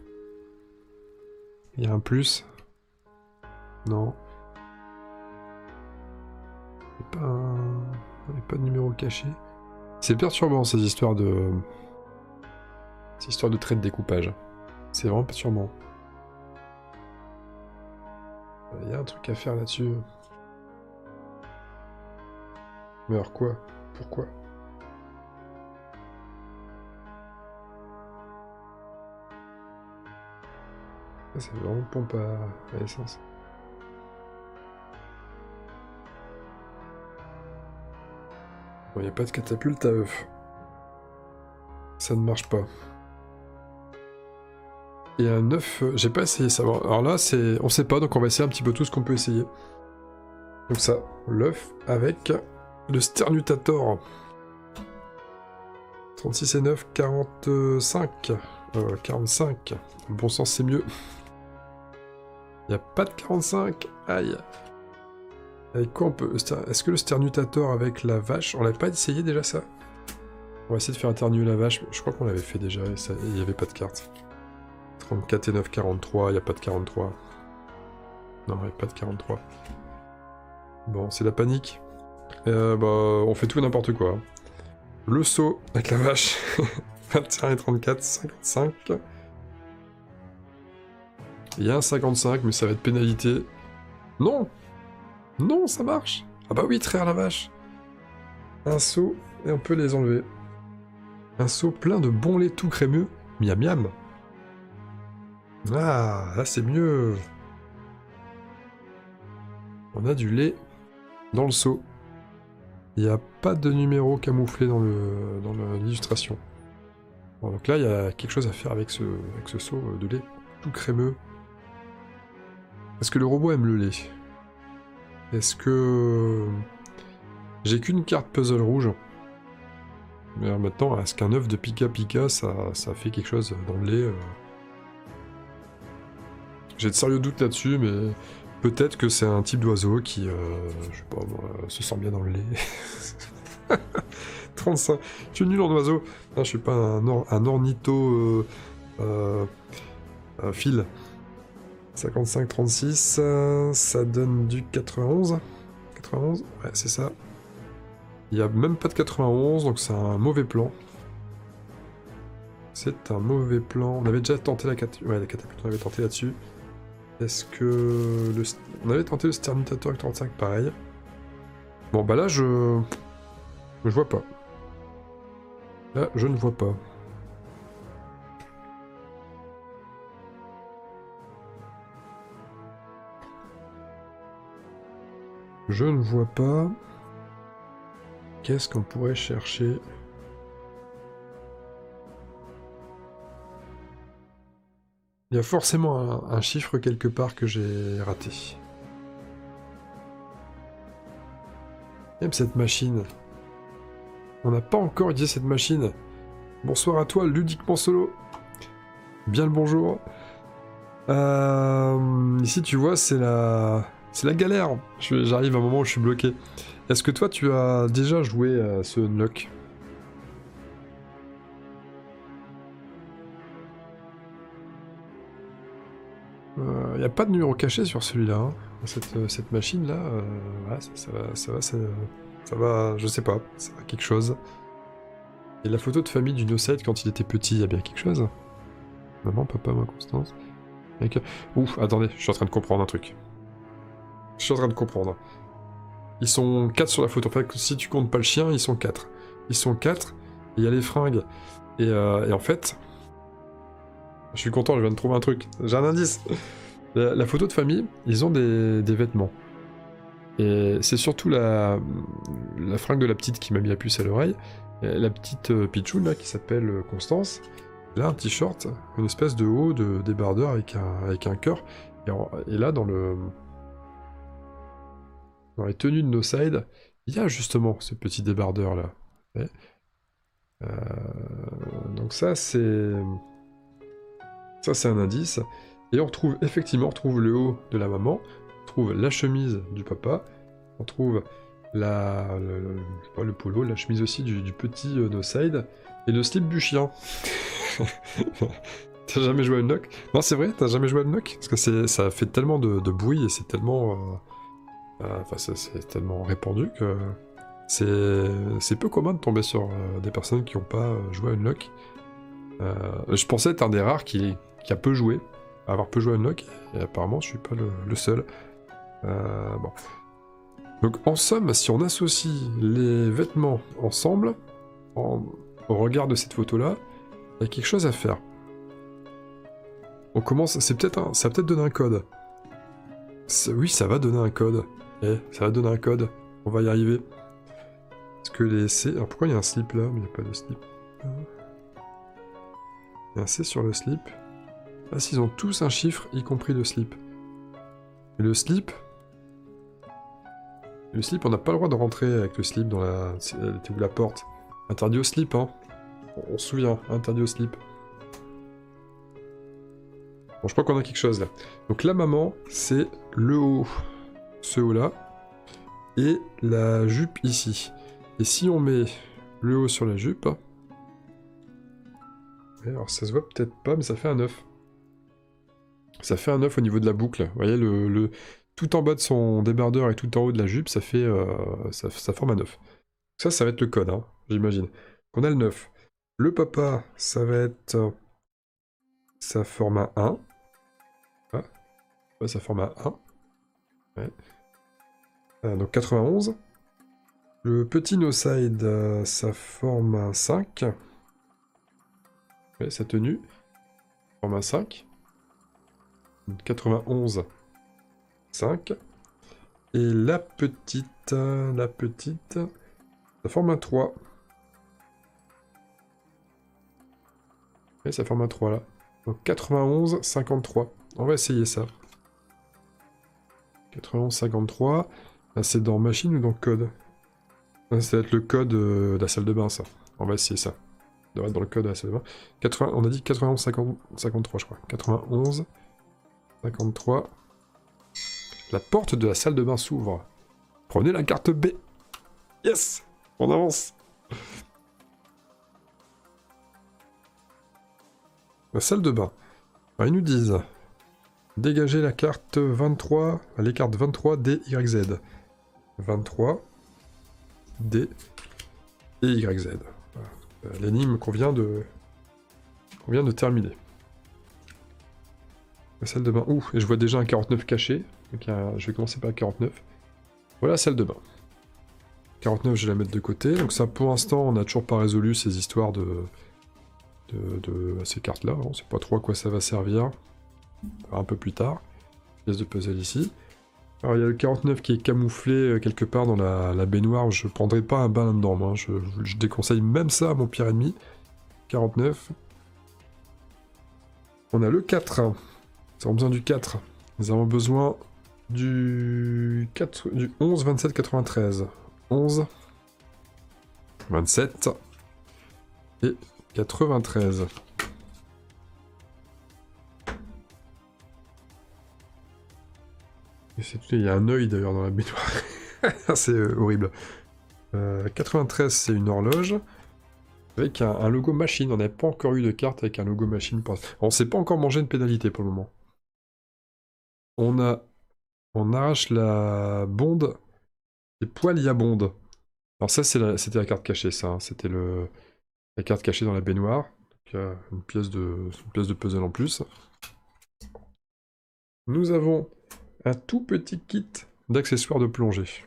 Il y a un plus. Non. Il n'y a pas de numéro caché. C'est perturbant ces histoires de... Ces histoires de traits de découpage. C'est vraiment perturbant. Il y a un truc à faire là-dessus. Mais alors quoi? Pourquoi? C'est vraiment pompe à essence. Il n'y a pas de catapulte à œufs. Ça ne marche pas. Et un œuf, j'ai pas essayé ça. Alors là, on sait pas, donc on va essayer un petit peu tout ce qu'on peut essayer. Donc ça, l'œuf avec le Sternutator. 36 et 9, 45. 45. Bon sens, c'est mieux. Il n'y a pas de 45. Aïe. Avec quoi on peut... Est-ce que le Sternutator avec la vache... On l'avait pas essayé déjà ça? On va essayer de faire éternuer la vache. Je crois qu'on l'avait fait déjà et il n'y avait pas de carte. 34 et 9, 43. Il n'y a pas de 43. Non, il n'y a pas de 43. Bon, c'est la panique. On fait tout et n'importe quoi. Le saut avec la vache. 21 et 34, 55. Il y a un 55, mais ça va être pénalité. Non! Non, ça marche! Ah bah oui, traire la vache! Un seau, et on peut les enlever. Un seau plein de bon lait tout crémeux. Miam miam! Ah, là c'est mieux! On a du lait dans le seau. Il n'y a pas de numéro camouflé dans l'illustration. Bon, donc là, il y a quelque chose à faire avec ce seau de lait tout crémeux. Est-ce que le robot aime le lait? Est-ce que... J'ai qu'une carte puzzle rouge. Mais alors maintenant, est-ce qu'un œuf de Pika Pika, ça fait quelque chose dans le lait J'ai de sérieux doutes là-dessus, mais peut-être que c'est un type d'oiseau qui, je sais pas moi, se sent bien dans le lait. 35. Je suis nul en oiseau. Non, je suis pas un ornitho fil. 55, 36, ça donne du 91. 91, ouais, c'est ça. Il n'y a même pas de 91, donc c'est un mauvais plan. C'est un mauvais plan. On avait déjà tenté la catapulte, on avait tenté là-dessus. Est-ce que... On avait tenté le Sternutator avec 35, pareil. Bon, bah là, je vois pas. Là, je ne vois pas. Je ne vois pas. Qu'est-ce qu'on pourrait chercher? Il y a forcément un chiffre quelque part que j'ai raté. Même cette machine. On n'a pas encore utilisé cette machine. Bonsoir à toi, ludiquement solo. Bien le bonjour. Ici, tu vois, c'est la galère. J'arrive à un moment où je suis bloqué. Est-ce que toi, tu as déjà joué à ce Unlock? Il n'y a pas de numéro caché sur celui-là. Hein. Cette machine-là, ouais, ça va, je sais pas, ça va quelque chose. Et la photo de famille du No-Side quand il était petit, il y a bien quelque chose. Maman, papa, moi, Constance. Ouf, attendez, je suis en train de comprendre un truc. Je suis en train de comprendre. Ils sont 4 sur la photo. En fait, si tu comptes pas le chien, ils sont 4. Ils sont 4, et il y a les fringues. Et en fait... Je suis content, je viens de trouver un truc. J'ai un indice. La photo de famille, ils ont des vêtements. Et c'est surtout la fringue de la petite qui m'a mis la puce à l'oreille. La petite Pichoun, là, qui s'appelle Constance. Elle a un t-shirt, une espèce de haut de débardeur avec un cœur. Et là, dans les tenues de No-Side, il y a justement ce petit débardeur là. Donc ça c'est un indice. Et on retrouve effectivement le haut de la maman, on trouve la chemise du papa, on trouve le polo, la chemise aussi du petit No-Side, et le slip du chien. T'as jamais joué à Unlock? Non, c'est vrai, t'as jamais joué à Unlock? Parce que ça fait tellement de bruit et c'est tellement... c'est tellement répandu que c'est peu commun de tomber sur des personnes qui n'ont pas joué à Unlock. Je pensais être un des rares qui a peu joué, avoir peu joué à Unlock, et apparemment je suis pas le seul. Bon. Donc en somme, si on associe les vêtements ensemble, au regard de cette photo-là, il y a quelque chose à faire. On commence, ça va peut-être donner un code. Oui, ça va donner un code. Ça va donner un code. On va y arriver. Est-ce que les C... Alors pourquoi il y a un slip là, mais il n'y a pas de slip? Il y a un C sur le slip. Ah si, ils ont tous un chiffre, y compris le slip. Et le slip... Le slip, on n'a pas le droit de rentrer avec le slip dans la... Elle était où la porte? Interdit au slip, hein. On se souvient, interdit au slip. Bon, je crois qu'on a quelque chose là. Donc la maman, c'est le haut, ce haut-là, et la jupe ici. Et si on met le haut sur la jupe... Alors ça se voit peut-être pas, mais ça fait un 9. Ça fait un 9 au niveau de la boucle. Vous voyez, tout en bas de son débardeur et tout en haut de la jupe, ça fait ça forme un 9. Ça va être le code, hein, j'imagine. On a le 9. Le papa, ça va être... Ça forme un 1. Ah. Ouais, ça forme un 1. Ouais. Donc 91. Le petit no-side, ça forme un 5. Ouais, sa tenue. Forme un 5. 91. 5. Et la petite, ça forme un 3. Et ça forme un 3 là. Donc 91, 53. On va essayer ça. 91, 53. Là, c'est dans machine ou dans code? Là, ça va être le code de la salle de bain, ça. On va essayer ça. Ça devrait être dans le code de la salle de bain. 80, on a dit 91, 53, je crois. 91, 53. La porte de la salle de bain s'ouvre. Prenez la carte B. Yes! On avance. La salle de bain. Alors, ils nous disent... Dégagez la carte 23... Les cartes 23, D, Y, Z. 23, D et Y, Z. Voilà. L'énigme qu'on vient de terminer. La salle de bain. Ouh, et je vois déjà un 49 caché. Donc je vais commencer par le 49. Voilà la salle de bain. 49, je vais la mettre de côté. Donc ça, pour l'instant, on n'a toujours pas résolu ces histoires de ces cartes-là. On ne sait pas trop à quoi ça va servir. Un peu plus tard. Pièce de puzzle ici. Alors il y a le 49 qui est camouflé quelque part dans la baignoire. Je prendrai pas un bain là-dedans, moi. Je déconseille même ça à mon pire ennemi. 49. On a le 4. Nous avons besoin du 4. Nous avons besoin du 11, 27, 93. 11, 27 et 93. Et il y a un œil d'ailleurs dans la baignoire. C'est horrible. 93, c'est une horloge. Avec un logo machine. On n'avait pas encore eu de carte avec un logo machine. On ne s'est pas encore mangé une pénalité pour le moment. On arrache la bonde. Les poils y abondent. Alors ça, c'était la carte cachée, ça. Hein. C'était la carte cachée dans la baignoire. Donc, une pièce de puzzle en plus. Nous avons un tout petit kit d'accessoires de plongée.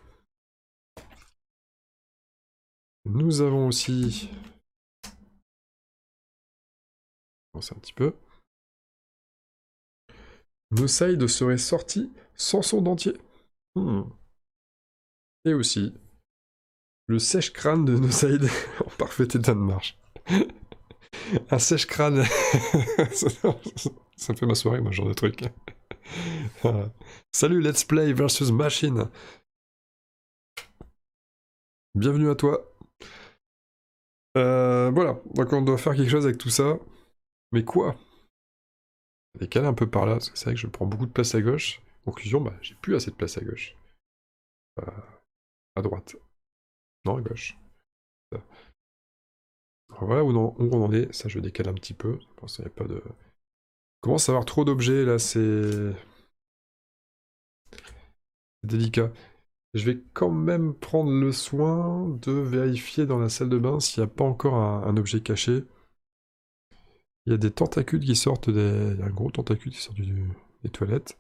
Nous avons aussi... C'est un petit peu... No-side serait sorti sans son dentier. Et aussi, le sèche-crâne de No-side en parfait état de marche. Un sèche-crâne... ça me fait ma soirée, moi, ce genre de truc. Salut, Let's Play versus Machine. Bienvenue à toi. Voilà, donc on doit faire quelque chose avec tout ça. Mais quoi? Décaler un peu par là, parce que c'est vrai que je prends beaucoup de place à gauche. Conclusion, bah j'ai plus assez de place à gauche. À droite. Non, à gauche. Ça. Alors voilà où on en est. Ça, je décale un petit peu. Je pense qu'il n'y a pas de... Commence à avoir trop d'objets, là, c'est... délicat. Je vais quand même prendre le soin de vérifier dans la salle de bain s'il n'y a pas encore un objet caché. Il y a des tentacules qui sortent des... Il y a un gros tentacule qui sort des toilettes.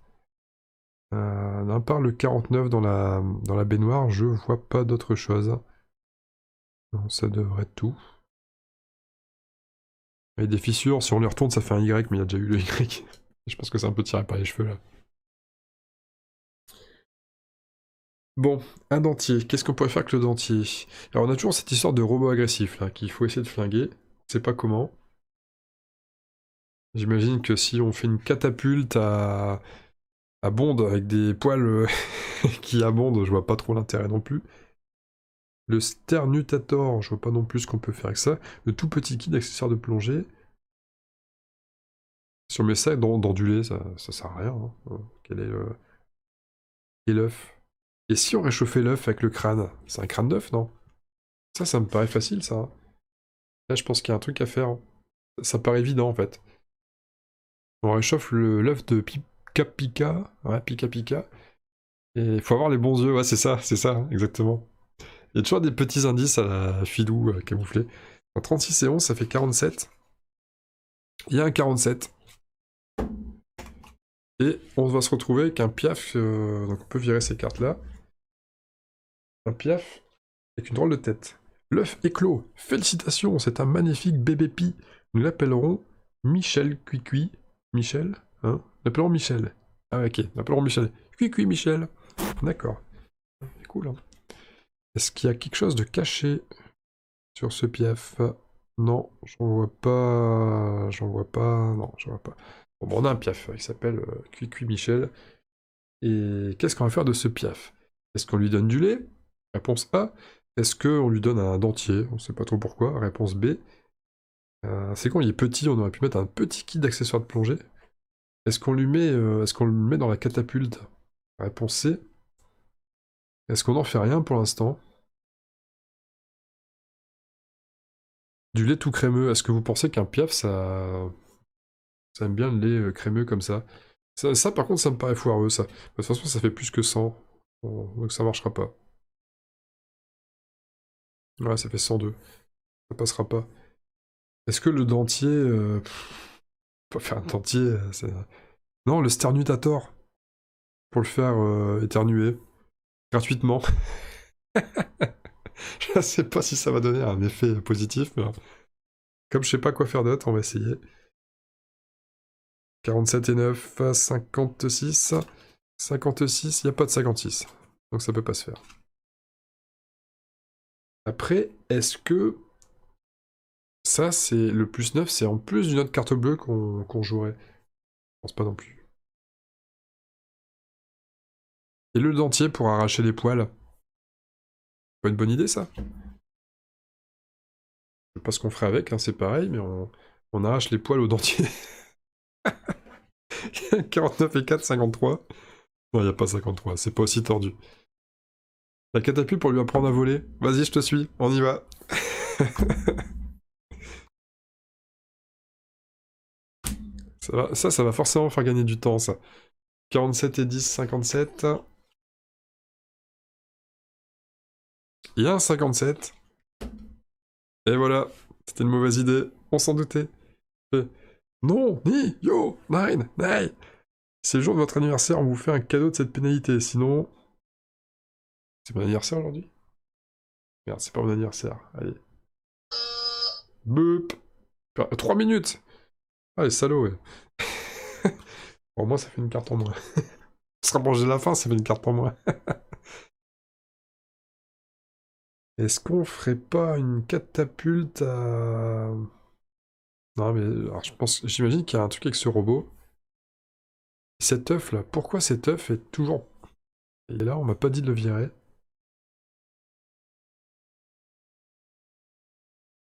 À part le 49 dans la baignoire, je vois pas d'autre chose. Non, ça devrait être tout. Il y a des fissures, si on les retourne, ça fait un Y, mais il y a déjà eu le Y. Je pense que c'est un peu tiré par les cheveux là. Bon, un dentier. Qu'est-ce qu'on pourrait faire avec le dentier? Alors on a toujours cette histoire de robot agressif là, qu'il faut essayer de flinguer. Je sais pas comment. J'imagine que si on fait une catapulte à bonde avec des poils qui abondent, je vois pas trop l'intérêt non plus. Le Sternutator, je vois pas non plus ce qu'on peut faire avec ça. Le tout petit kit d'accessoires de plongée. Si on met ça dans du lait, ça sert à rien. Hein. Quel est le... Et l'œuf. Et si on réchauffait l'œuf avec le crâne? C'est un crâne d'œuf, non? Ça me paraît facile, ça. Hein. Là, je pense qu'il y a un truc à faire. Hein. Ça paraît évident, en fait. On réchauffe l'œuf de Pika Pika. Ouais, Pika Pika. Et il faut avoir les bons yeux. Ouais, c'est ça, hein, exactement. Il y a toujours des petits indices à la filou camouflé. 36 et 11, ça fait 47. Il y a un 47. Et on va se retrouver avec un piaf. Donc on peut virer ces cartes-là. Un piaf avec une drôle de tête. L'œuf éclos. Félicitations, c'est un magnifique bébé pie. Nous l'appellerons Michel Cuicui. Michel? Hein? L'appellerons Michel. Ah ok, l'appellerons Michel. Cuicui Michel. D'accord. C'est cool. Hein. Est-ce qu'il y a quelque chose de caché sur ce piaf? Non, j'en vois pas. J'en vois pas. Non, j'en vois pas. Bon, on a un piaf. Il s'appelle Cuicui Michel. Et qu'est-ce qu'on va faire de ce piaf? Est-ce qu'on lui donne du lait? Réponse A. Est-ce qu'on lui donne un dentier? On sait pas trop pourquoi. Réponse B. C'est quand il est petit, on aurait pu mettre un petit kit d'accessoires de plongée. Est-ce qu'on le met dans la catapulte? Réponse C. Est-ce qu'on n'en fait rien pour l'instant? Du lait tout crémeux. Est-ce que vous pensez qu'un piaf, ça aime bien le lait crémeux comme ça? Ça, par contre, ça me paraît foireux, ça. De toute façon, ça fait plus que 100. Bon, donc ça marchera pas. Ouais, ça fait 102. Ça passera pas. Est-ce que le dentier... Pas faire un dentier... Non, le Sternutator. Pour le faire éternuer. Gratuitement. Je sais pas si ça va donner un effet positif, mais... Comme je sais pas quoi faire d'autre, on va essayer. 47 et 9, 56. 56, il n'y a pas de 56. Donc ça peut pas se faire. Après, est-ce que... Ça, c'est le plus 9, c'est en plus d'une autre carte bleue qu'on jouerait. Je pense pas non plus. Et le dentier pour arracher les poils. Pas une bonne idée, ça? Je sais pas ce qu'on ferait avec, hein, c'est pareil, mais on arrache les poils au dentier. 49 et 4, 53. Non, il a pas 53, c'est pas aussi tordu. La catapulte pour lui apprendre à voler. Vas-y, je te suis, on y va. Ça va forcément faire gagner du temps, ça. 47 et 10, 57. Il y a un 57. Et voilà, c'était une mauvaise idée, on s'en doutait. Non, ni, yo, nine, nine. C'est le jour de votre anniversaire, on vous fait un cadeau de cette pénalité, sinon... C'est mon anniversaire aujourd'hui? Merde, c'est pas mon anniversaire, allez. Boop. 3 minutes. Ah, les salauds, ouais. Pour moi, ça fait une carte en moins. On se rapproche de la fin, ça fait une carte en moins. Est-ce qu'on ferait pas une catapulte à... Non, mais alors, j'imagine qu'il y a un truc avec ce robot. Cet œuf là, pourquoi cet œuf est toujours... Et là, on m'a pas dit de le virer.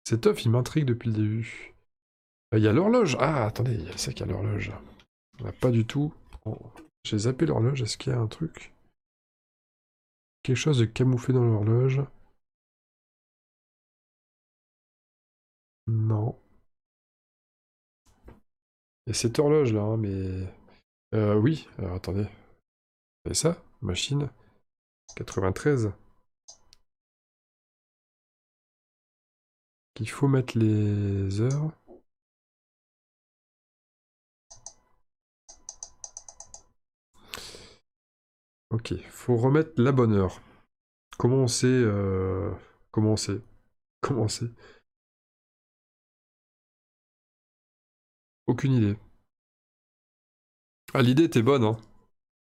Cet œuf, il m'intrigue depuis le début. Il y a l'horloge. Ah, attendez, c'est qu'il y a l'horloge. On n'a pas du tout... Oh, j'ai zappé l'horloge, est-ce qu'il y a un truc? Quelque chose de camouflé dans l'horloge? Non. Il y a cette horloge là, hein, mais... oui, alors attendez. Et ça? Machine. 93. Il faut mettre les heures. Ok, faut remettre la bonne heure. Comment on sait Comment on sait Comment on sait? Aucune idée. Ah, l'idée était bonne, hein.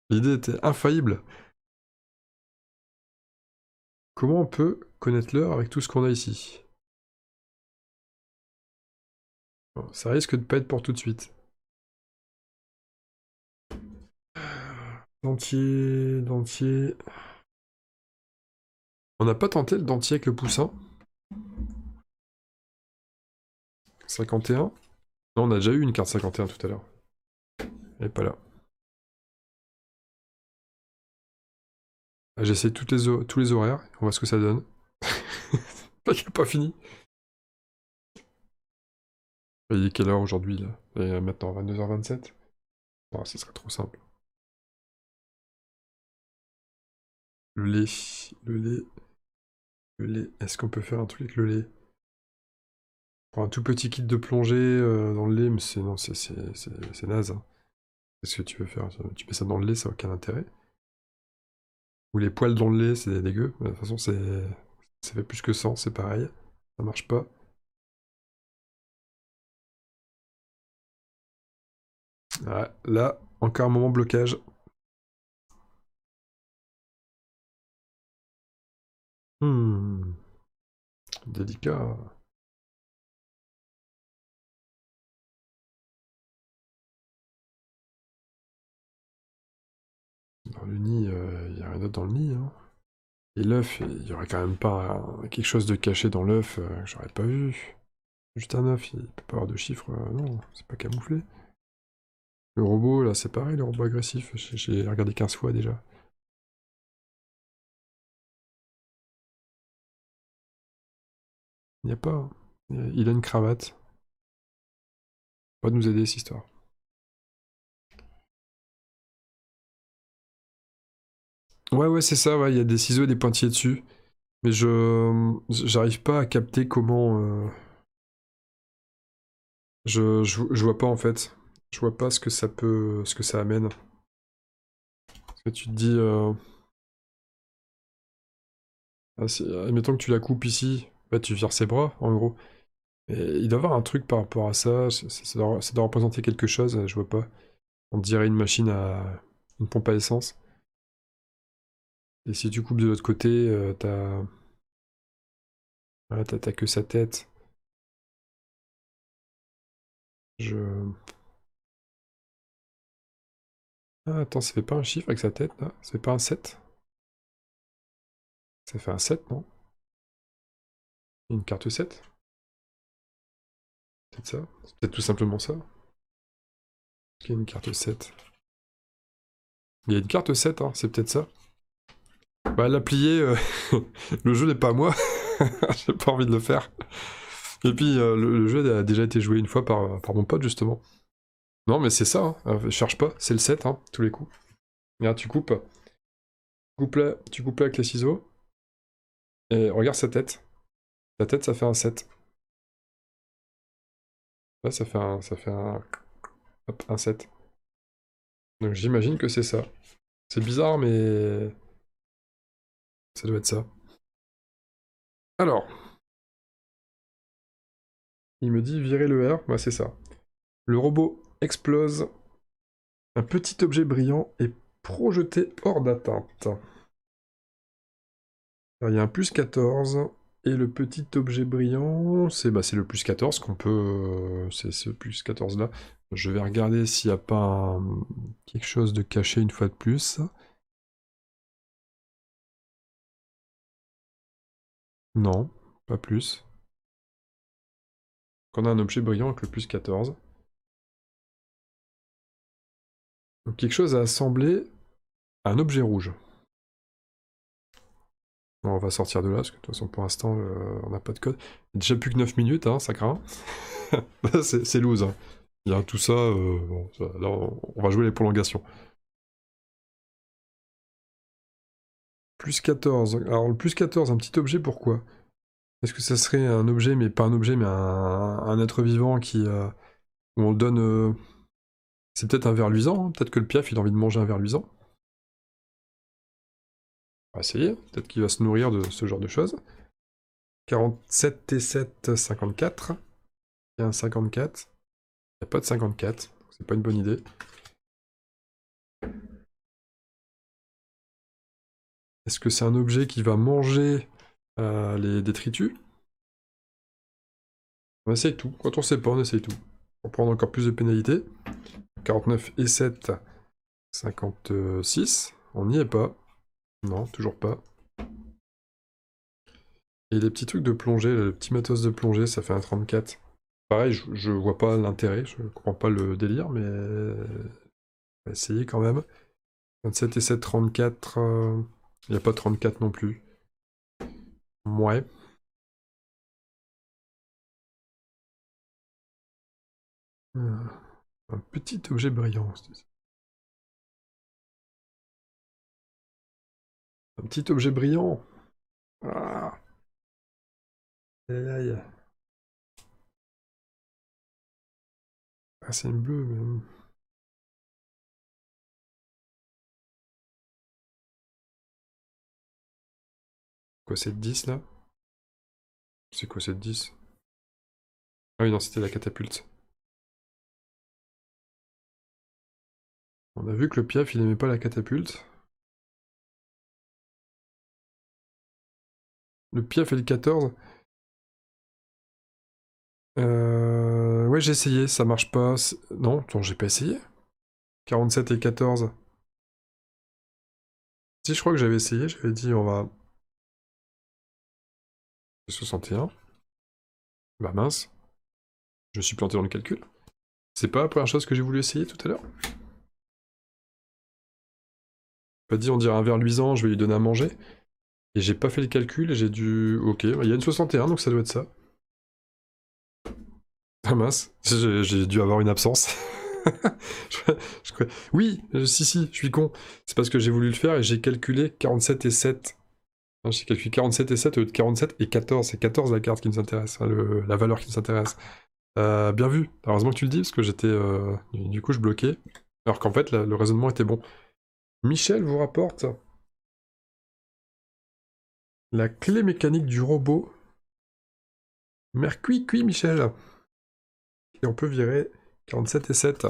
L'idée était infaillible. Comment on peut connaître l'heure avec tout ce qu'on a ici? Bon, ça risque de pas être pour tout de suite. Dentier, dentier... On n'a pas tenté le dentier avec le poussin? 51? Non, on a déjà eu une carte 51 tout à l'heure. Elle est pas là. J'essaie tous les horaires, on voit ce que ça donne. Il n'est pas fini. Il est quelle heure aujourd'hui là? Il est maintenant 22h27. Oh, ce serait trop simple. Le lait, le lait, le lait. Est-ce qu'on peut faire un truc avec le lait? Pour un tout petit kit de plongée dans le lait, mais c'est non, c'est naze. Hein. Qu'est-ce que tu veux faire? Tu mets ça dans le lait, ça n'a aucun intérêt. Ou les poils dans le lait, c'est dégueu. De toute façon, ça fait plus que 100, c'est pareil. Ça marche pas. Ouais, là, encore un moment blocage. Délicat. Dans le nid, il n'y a rien d'autre dans le nid. Hein. Et l'œuf, il y aurait quand même pas quelque chose de caché dans l'œuf que j'aurais pas vu. Juste un œuf, il peut pas avoir de chiffres, non, c'est pas camouflé. Le robot, là, c'est pareil, le robot agressif, j'ai regardé 15 fois déjà. Il n'y a pas. Hein. Il a une cravate. Pas de nous aider, cette histoire. Ouais, c'est ça, ouais, il y a des ciseaux et des pointillés dessus. Mais j'arrive pas à capter comment... je vois pas, en fait. Je vois pas ce que ça peut... ce que ça amène. Parce que tu te dis... admettons que tu la coupes ici, bah, tu vires ses bras, en gros. Et il doit y avoir un truc par rapport à ça, ça doit représenter quelque chose, je vois pas. On dirait une machine à... une pompe à essence. Et si tu coupes de l'autre côté, t'as... Ouais, t'as que sa tête. Je... Ah, attends, ça fait pas un chiffre avec sa tête, là? Ça fait pas un 7? Ça fait un 7, non? Une carte 7? Peut-être ça? C'est peut-être tout simplement ça? Il y a une carte 7. Il y a une carte 7, hein, c'est peut-être ça. Bah, la plier, le jeu n'est pas à moi. J'ai pas envie de le faire. Et puis, le jeu a déjà été joué une fois par mon pote, justement. Non, mais c'est ça, hein. Cherche pas, c'est le 7, hein, tous les coups. Regarde, tu coupes. Tu coupes là avec les ciseaux. Et regarde sa tête. Sa tête, ça fait un 7. Là, ça fait un, hop, un 7. Donc j'imagine que c'est ça. C'est bizarre, mais ça doit être ça. Alors, il me dit virer le R, bah c'est ça. Le robot explose. Un petit objet brillant est projeté hors d'atteinte. Alors, il y a un plus 14. Et le petit objet brillant, c'est le plus 14 qu'on peut... c'est ce plus 14 là. Je vais regarder s'il n'y a pas quelque chose de caché une fois de plus. Non, pas plus. Qu'on a un objet brillant avec le plus 14. Donc quelque chose à assembler à un objet rouge. Bon, on va sortir de là, parce que de toute façon pour l'instant on n'a pas de code. Il y a déjà plus que 9 minutes, hein, ça craint. c'est loose. Hein. Il y a tout ça, bon, là on va jouer les prolongations. Plus 14. Alors le plus 14, un petit objet, pourquoi? Est-ce que ça serait un objet, mais pas un objet, mais un être vivant qui... où on le donne... C'est peut-être un ver luisant, hein. Peut-être que le piaf il a envie de manger un ver luisant. On va essayer, peut-être qu'il va se nourrir de ce genre de choses. 47 T7 54. Il y a un 54. Il n'y a pas de 54, c'est pas une bonne idée. Est-ce que c'est un objet qui va manger les détritus? On essaye tout. Quand on sait pas, on essaye tout. Pour prendre encore plus de pénalités. 49 et 7, 56. On n'y est pas. Non, toujours pas. Et les petits trucs de plongée, le petit matos de plongée, ça fait un 34. Pareil, je vois pas l'intérêt, je comprends pas le délire, mais on va essayer quand même. 27 et 7, 34. Il n'y a pas 34 non plus. Ouais. Un petit objet brillant. Un petit objet brillant. Ah, aïe aïe. Ah, c'est une bleue, mais... Quoi, cette 10 là? C'est quoi cette 10? Ah oui, non, c'était la catapulte. On a vu que le piaf, il aimait pas la catapulte. Le piaf et le 14. Ouais, j'ai essayé, ça marche pas. Non, attends, j'ai pas essayé. 47 et 14. Si, je crois que j'avais essayé, j'avais dit on va... 61. Bah mince, je me suis planté dans le calcul. C'est pas la première chose que j'ai voulu essayer tout à l'heure. Pas dit on dirait un ver luisant, je vais lui donner à manger. Et j'ai pas fait le calcul et j'ai dû... Ok, il y a une 61 donc ça doit être ça. Ah mince, j'ai dû avoir une absence. Oui, si, je suis con. C'est parce que j'ai voulu le faire et j'ai calculé 47 et 7. Hein, j'ai calculé 47 et 7 au lieu de 47 et 14. C'est 14 la carte qui nous intéresse, hein, la valeur qui nous intéresse. Bien vu. Heureusement que tu le dis parce que j'étais... du coup, je bloquais. Alors qu'en fait, le raisonnement était bon. Michel vous rapporte la clé mécanique du robot. Mercui, Michel. Et on peut virer 47 et 7.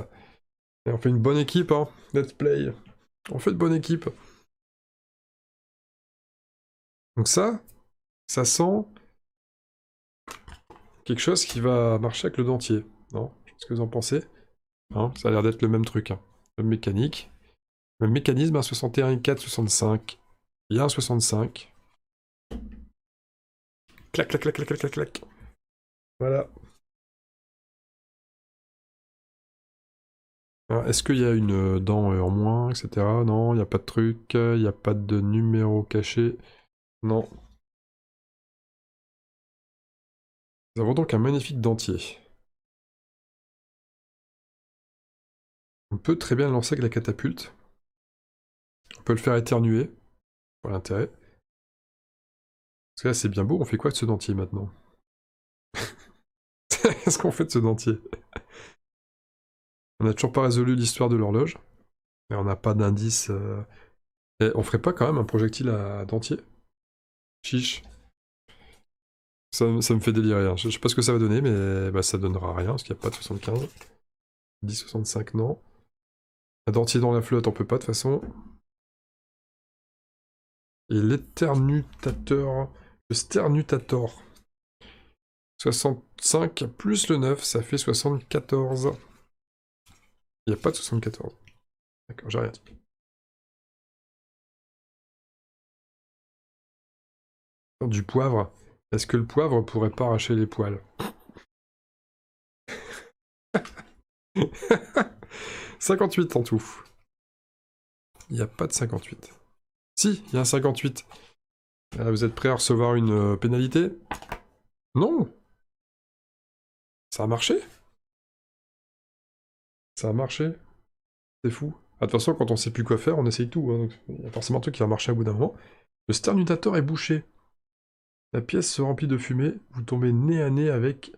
Et on fait une bonne équipe, hein. Let's play. On fait de bonne équipe. Donc ça sent quelque chose qui va marcher avec le dentier. Non? Qu'est-ce que vous en pensez? Hein, ça a l'air d'être le même truc. Hein. Même mécanique. Même mécanisme, un 61, 4, 65. Il y a un 65. Clac, clac, clac, clac, clac, clac, clac. Voilà. Est-ce qu'il y a une dent en moins, etc. Non, il n'y a pas de truc. Il n'y a pas de numéro caché. Non. Nous avons donc un magnifique dentier. On peut très bien le lancer avec la catapulte. On peut le faire éternuer. Pour l'intérêt. Parce que là, c'est bien beau. On fait quoi de ce dentier maintenant? Qu'est-ce qu'on fait de ce dentier? On n'a toujours pas résolu l'histoire de l'horloge. Et on n'a pas d'indice. Et on ferait pas quand même un projectile à dentier? Chiche. Ça me fait délirer. Hein. Je sais pas ce que ça va donner, mais bah, ça donnera rien, parce qu'il n'y a pas de 75. 10,65, non. Un dentier dans la flotte, on peut pas de toute façon. Et l'éternutateur. Le sternutator. 65 plus le 9, ça fait 74. Il n'y a pas de 74. D'accord, j'ai rien dit. Du poivre. Est-ce que le poivre pourrait pas arracher les poils? 58 en tout. Il n'y a pas de 58. Si, il y a un 58. Vous êtes prêts à recevoir une pénalité? Non! Ça a marché? Ça a marché? C'est fou. Ah, de toute façon, quand on sait plus quoi faire, on essaye tout. Hein, donc il y a forcément un truc qui va marcher à bout d'un moment. Le sternutator est bouché. La pièce se remplit de fumée. Vous tombez nez à nez avec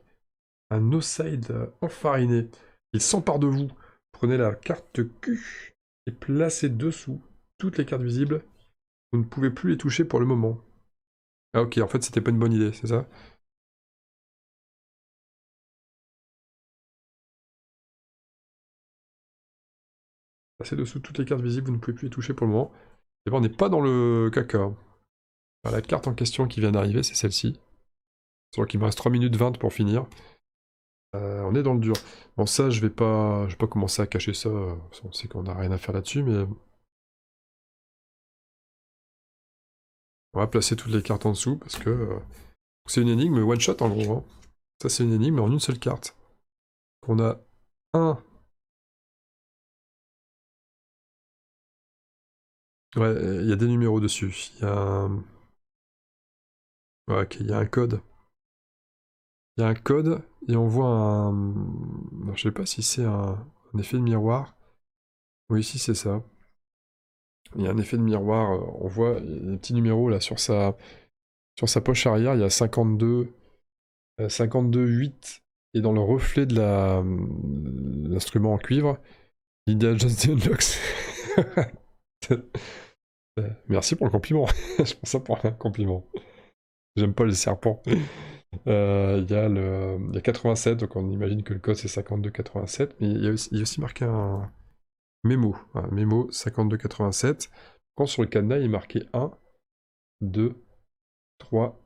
un no-side enfariné. Il s'empare de vous. Prenez la carte Q et placez dessous toutes les cartes visibles. Vous ne pouvez plus les toucher pour le moment. Ah ok, en fait c'était pas une bonne idée, c'est ça? Placez dessous toutes les cartes visibles, vous ne pouvez plus les toucher pour le moment. Et ben on n'est pas dans le caca. Enfin, la carte en question qui vient d'arriver, c'est celle-ci. C'est qu'il me reste 3 minutes 20 pour finir. On est dans le dur. Bon ça, je vais pas commencer à cacher ça. On sait qu'on n'a rien à faire là-dessus, mais... On va placer toutes les cartes en dessous, parce que... c'est une énigme one-shot en gros. Hein. Ça c'est une énigme en une seule carte. On a un... Ouais, il y a des numéros dessus. Il y a un... Ouais, ok, il y a un code. Il y a un code, et on voit un... Non, je sais pas si c'est un effet de miroir. Oui, si c'est ça. Il y a un effet de miroir, on voit les petits numéros là sur sa poche arrière, il y a 52, 8, et dans le reflet de l'instrument en cuivre, Indiana Jones Unlocks. Merci pour le compliment. Je prends ça pour un compliment. J'aime pas les serpents. Il y a 87, donc on imagine que le code c'est 5287, mais il y a aussi marqué un mémo 5287. Quand sur le cadenas il est marqué 1, 2, 3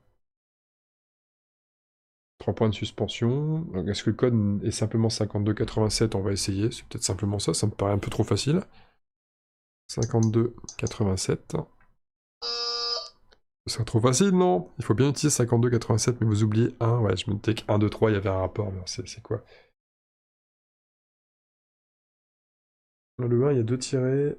points de suspension. Est-ce que le code est simplement 5287? On va essayer, c'est peut-être simplement ça, ça me paraît un peu trop facile. 5287. Ce serait trop facile, non? Il faut bien utiliser 5287, mais vous oubliez 1. Ouais, je me disais que 1, 2, 3, il y avait un rapport, mais c'est quoi? Le 1, il y a 2 tirés.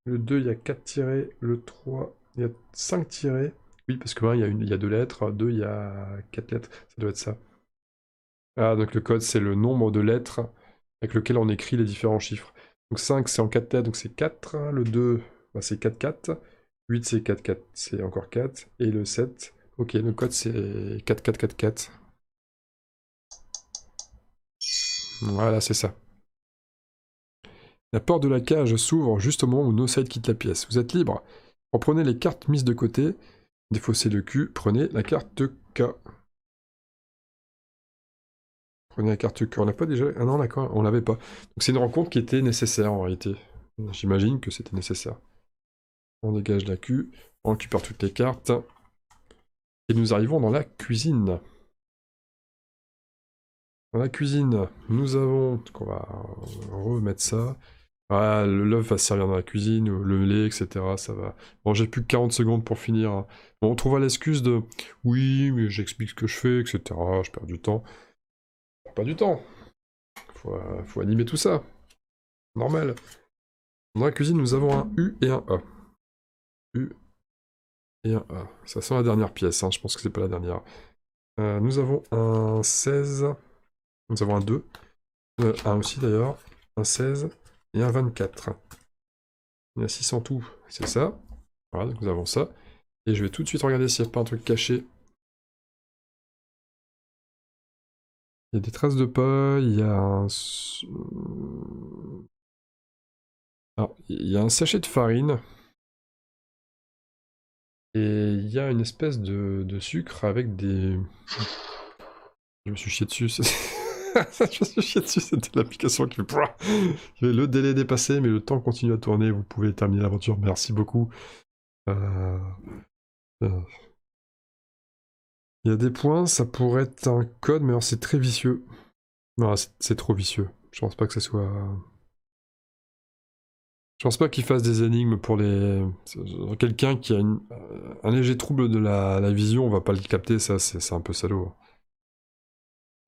Le 2, il y a 4 tirés. Le 3, il y a 5 tirés. Oui, parce que 1, il y a 2 lettres. 2, il y a 4 lettres. Ça doit être ça. Ah, donc le code, c'est le nombre de lettres avec lequel on écrit les différents chiffres. Donc 5, c'est en 4 lettres, donc c'est 4. Le 2, bah, c'est 4, 4. 8, c'est 4, 4, c'est encore 4. Et le 7, ok, le code, c'est 4, 4, 4, 4. Voilà, c'est ça. La porte de la cage s'ouvre juste au moment où No-Side quitte la pièce. Vous êtes libre. Reprenez les cartes mises de côté. Défaussez le cul. Prenez la carte K. Prenez la carte K. On l'a pas déjà... Ah non, d'accord, on l'avait pas. Donc c'est une rencontre qui était nécessaire en réalité. J'imagine que c'était nécessaire. On dégage la Q. On récupère toutes les cartes. Et nous arrivons dans la cuisine. Dans la cuisine, nous avons... Donc on va remettre ça. Ah, l'œuf va se servir dans la cuisine, le lait, etc. Ça va. Bon, j'ai plus que 40 secondes pour finir. Hein. Bon, on trouvera l'excuse de oui, mais j'explique ce que je fais, etc. Je perds du temps. Pas du temps. Faut animer tout ça. Normal. Dans la cuisine, nous avons un U et un A. U et un A. Ça sent la dernière pièce, hein. Je pense que c'est pas la dernière. Nous avons un 16. Nous avons un 2. Un aussi d'ailleurs. Un 16 et un 24. Il y a 6 en tout, c'est ça. Voilà, donc nous avons ça. Et je vais tout de suite regarder s'il n'y a pas un truc caché. Il y a des traces de pas, il y a un... Alors, il y a un sachet de farine. Et il y a une espèce de sucre avec des... Je me suis chié dessus. Je me suis chié dessus, c'était l'application qui fait... Le délai est dépassé, mais le temps continue à tourner. Vous pouvez terminer l'aventure. Merci beaucoup. Il y a des points, ça pourrait être un code, mais alors c'est très vicieux. Non, c'est trop vicieux. Je pense pas que ce soit... Je pense pas qu'il fasse des énigmes pour les... Quelqu'un qui a un léger trouble de la vision, on va pas le capter, ça, c'est un peu salaud.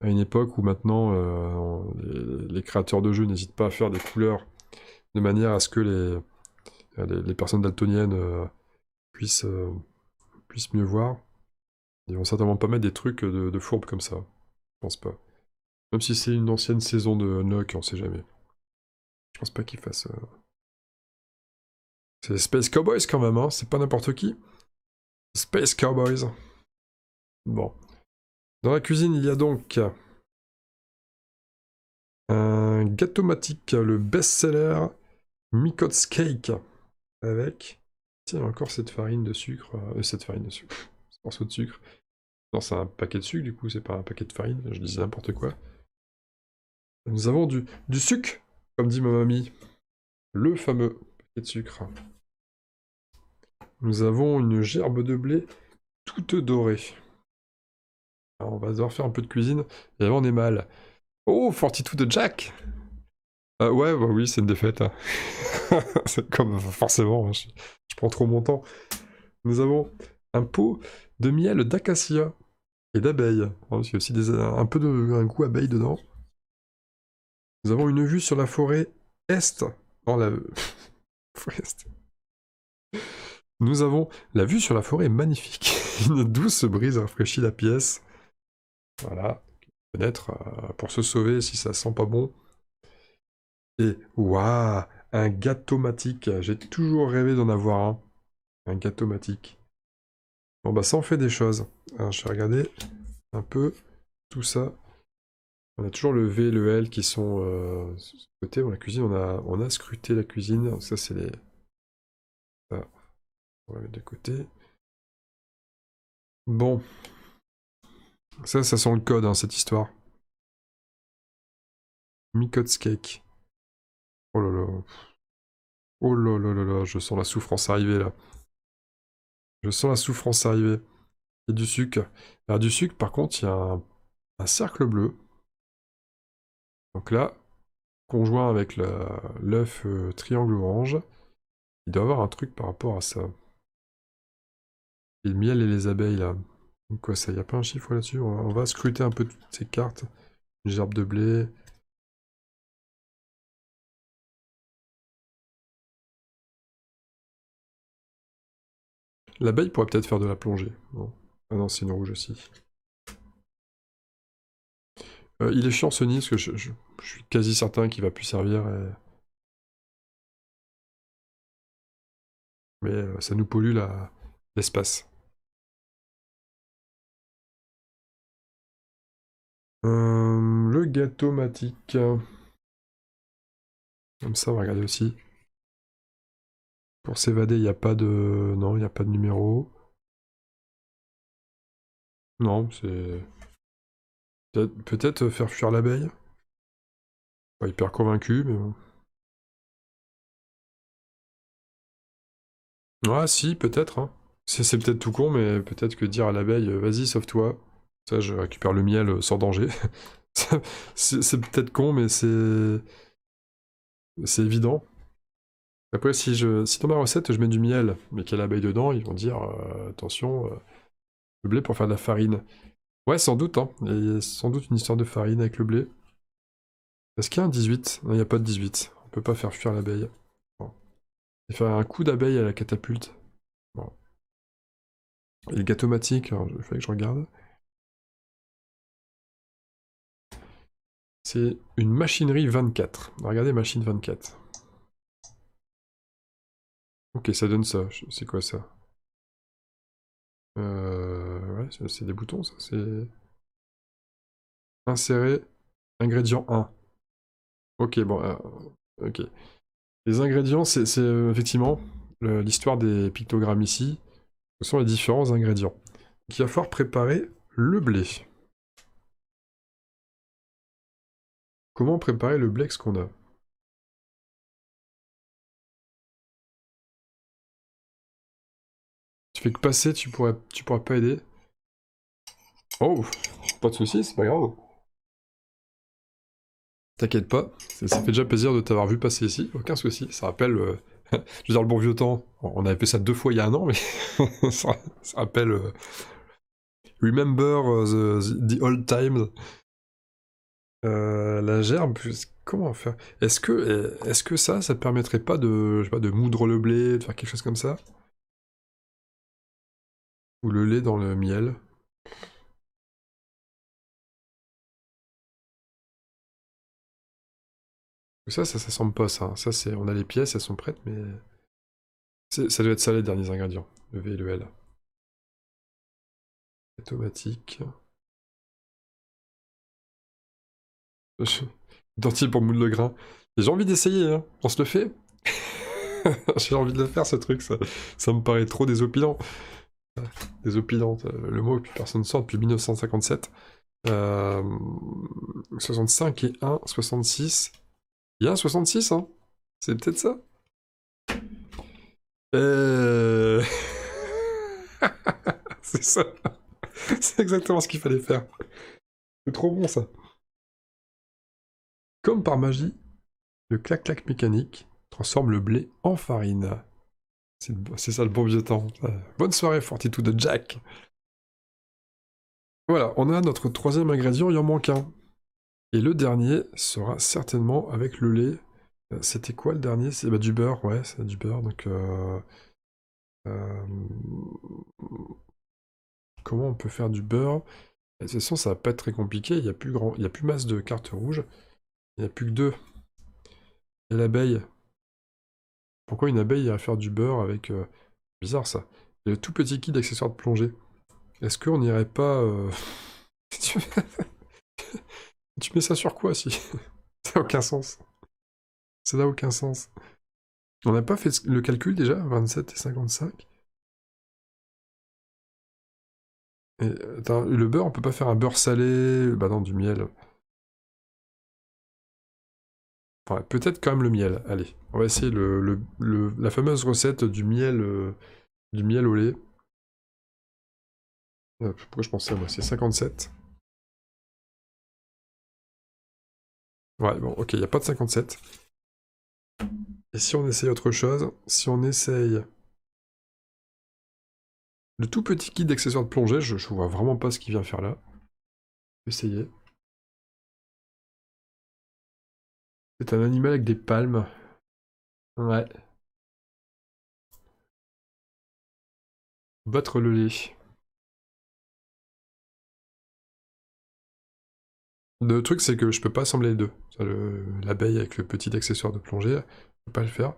À une époque où maintenant, les créateurs de jeux n'hésitent pas à faire des couleurs de manière à ce que les personnes daltoniennes puissent mieux voir. Ils vont certainement pas mettre des trucs de fourbe comme ça. Je pense pas. Même si c'est une ancienne saison de Unlock, on sait jamais. Je pense pas qu'ils fassent... C'est Space Cowboys quand même, hein, c'est pas n'importe qui. Space Cowboys. Bon. Dans la cuisine, il y a donc un gâteau-matique, le best-seller Miko's Cake. Avec... Tiens, encore cette farine de sucre. Cette farine de sucre. Ce morceau de sucre. Non, c'est un paquet de sucre, du coup, c'est pas un paquet de farine. Je disais n'importe quoi. Nous avons du sucre, comme dit ma mamie. Le fameux paquet de sucre. Nous avons une gerbe de blé toute dorée. Alors, on va devoir faire un peu de cuisine. Et là, on est mal. Oh, Fortitude de Jack. Ouais, bah oui, c'est une défaite. Hein. C'est comme, forcément, hein, je prends trop mon temps. Nous avons un pot de miel d'acacia et d'abeilles. Il y a aussi un peu un goût abeille dedans. Nous avons une vue sur la forêt est. Non, la forêt est. Nous avons la vue sur la forêt magnifique. Une douce brise rafraîchit la pièce. Voilà. Fenêtre pour se sauver si ça sent pas bon. Et waouh, un gâteau-matique. J'ai toujours rêvé d'en avoir un. Un gâteau-matique. Bon bah ça en fait des choses. Alors, je vais regarder un peu tout ça. On a toujours le V et le L qui sont sur ce côté. Bon, la cuisine, on a scruté la cuisine. Donc ça c'est les... Ça, on va mettre de côté. Bon. Ça sent le code, hein, cette histoire. Micode's Cake. Oh là là. Oh là là là là, je sens la souffrance arriver là. Je sens la souffrance arriver. Il y a du sucre. Alors du sucre, par contre, il y a un cercle bleu. Donc là, conjoint avec l'œuf triangle orange, il doit y avoir un truc par rapport à ça. Et le miel et les abeilles là. Donc quoi ça, il n'y a pas un chiffre là-dessus? On va scruter un peu toutes ces cartes. Une gerbe de blé. L'abeille pourrait peut-être faire de la plongée. Non. Ah non, c'est une rouge aussi. Il est chiant ce nid parce que je suis quasi certain qu'il va plus servir. Mais ça nous pollue l'espace. Le gâteau-matique. Comme ça, on va regarder aussi. Pour s'évader, il n'y a pas de... Non, il n'y a pas de numéro. Non, c'est... Peut-être faire fuir l'abeille. Pas hyper convaincu, mais bon. Ah si, peut-être. Hein. C'est peut-être tout con, mais peut-être que dire à l'abeille, vas-y, sauve-toi. Ça, je récupère le miel sans danger. C'est peut-être con, mais c'est évident. Après, si dans ma recette, je mets du miel, mais qu'il y a l'abeille dedans, ils vont dire, attention, le blé pour faire de la farine. Ouais, sans doute, hein. Il y a sans doute une histoire de farine avec le blé. Est-ce qu'il y a un 18? Non, il n'y a pas de 18. On peut pas faire fuir l'abeille. Bon. Et faire un coup d'abeille à la catapulte. Bon. Et le gâteau-matique, il fallait que je regarde. C'est une machinerie 24. Regardez, machine 24. Ok, ça donne ça. C'est quoi ça? Ouais, c'est des boutons, ça. C'est... Insérer ingrédient 1. Ok, bon, ok. Les ingrédients, c'est effectivement l'histoire des pictogrammes ici. Ce sont les différents ingrédients. Donc, il va falloir préparer le blé. Comment préparer le blé qu'on a? Tu fais que passer, tu pourras pas aider. Oh, pas de soucis, c'est pas grave. T'inquiète pas, ça fait déjà plaisir de t'avoir vu passer ici, aucun souci. Ça rappelle, je veux dire, le bon vieux temps. On avait fait ça 2 fois il y a un an, mais ça rappelle. Remember the old times. La gerbe, comment faire? Est-ce que ça te permettrait pas de, je sais pas, de moudre le blé, de faire quelque chose comme ça? Ou le lait dans le miel? Ça semble pas ça. Ça c'est, on a les pièces, elles sont prêtes, mais ça doit être ça les derniers ingrédients. Le V et le L. Automatique. Dentier pour moudre le grain. J'ai envie d'essayer, hein. On se le fait? J'ai envie de le faire ce truc, ça me paraît trop désopilant. Désopilant, le mot que plus personne ne sort depuis 1957. 65 et 1, 66. Il y a un 66, hein? C'est peut-être ça? C'est ça. C'est exactement ce qu'il fallait faire. C'est trop bon ça. Comme par magie, le clac-clac mécanique transforme le blé en farine. C'est ça le bon vieux temps. Bonne soirée, Fortitude de Jack. Voilà, on a notre troisième ingrédient, il en manque un. Et le dernier sera certainement avec le lait. C'était quoi le dernier? C'est du beurre, ouais, c'est du beurre. Donc, comment on peut faire du beurre? De toute façon, ça va pas être très compliqué. Il y a plus masse de cartes rouges. Il n'y a plus que deux. Et l'abeille. Pourquoi une abeille irait faire du beurre avec... Bizarre ça. Et le tout petit kit d'accessoires de plongée. Est-ce qu'on n'irait pas... Tu mets ça sur quoi, si? Ça n'a aucun sens. Ça n'a aucun sens. On n'a pas fait le calcul déjà? 27 et 55? Et, attends, le beurre, on peut pas faire un beurre salé? Bah non, du miel. Ouais, peut-être quand même le miel. Allez, on va essayer la fameuse recette du miel au lait. Pourquoi je pensais à moi? C'est 57. Ouais, bon, ok, il n'y a pas de 57. Et si on essaye autre chose? Si on essaye... Le tout petit kit d'accessoires de plongée, je vois vraiment pas ce qu'il vient faire là. Essayer. C'est un animal avec des palmes. Ouais. Battre le lait. Le truc, c'est que je peux pas assembler les deux. L'abeille avec le petit accessoire de plongée, je peux pas le faire.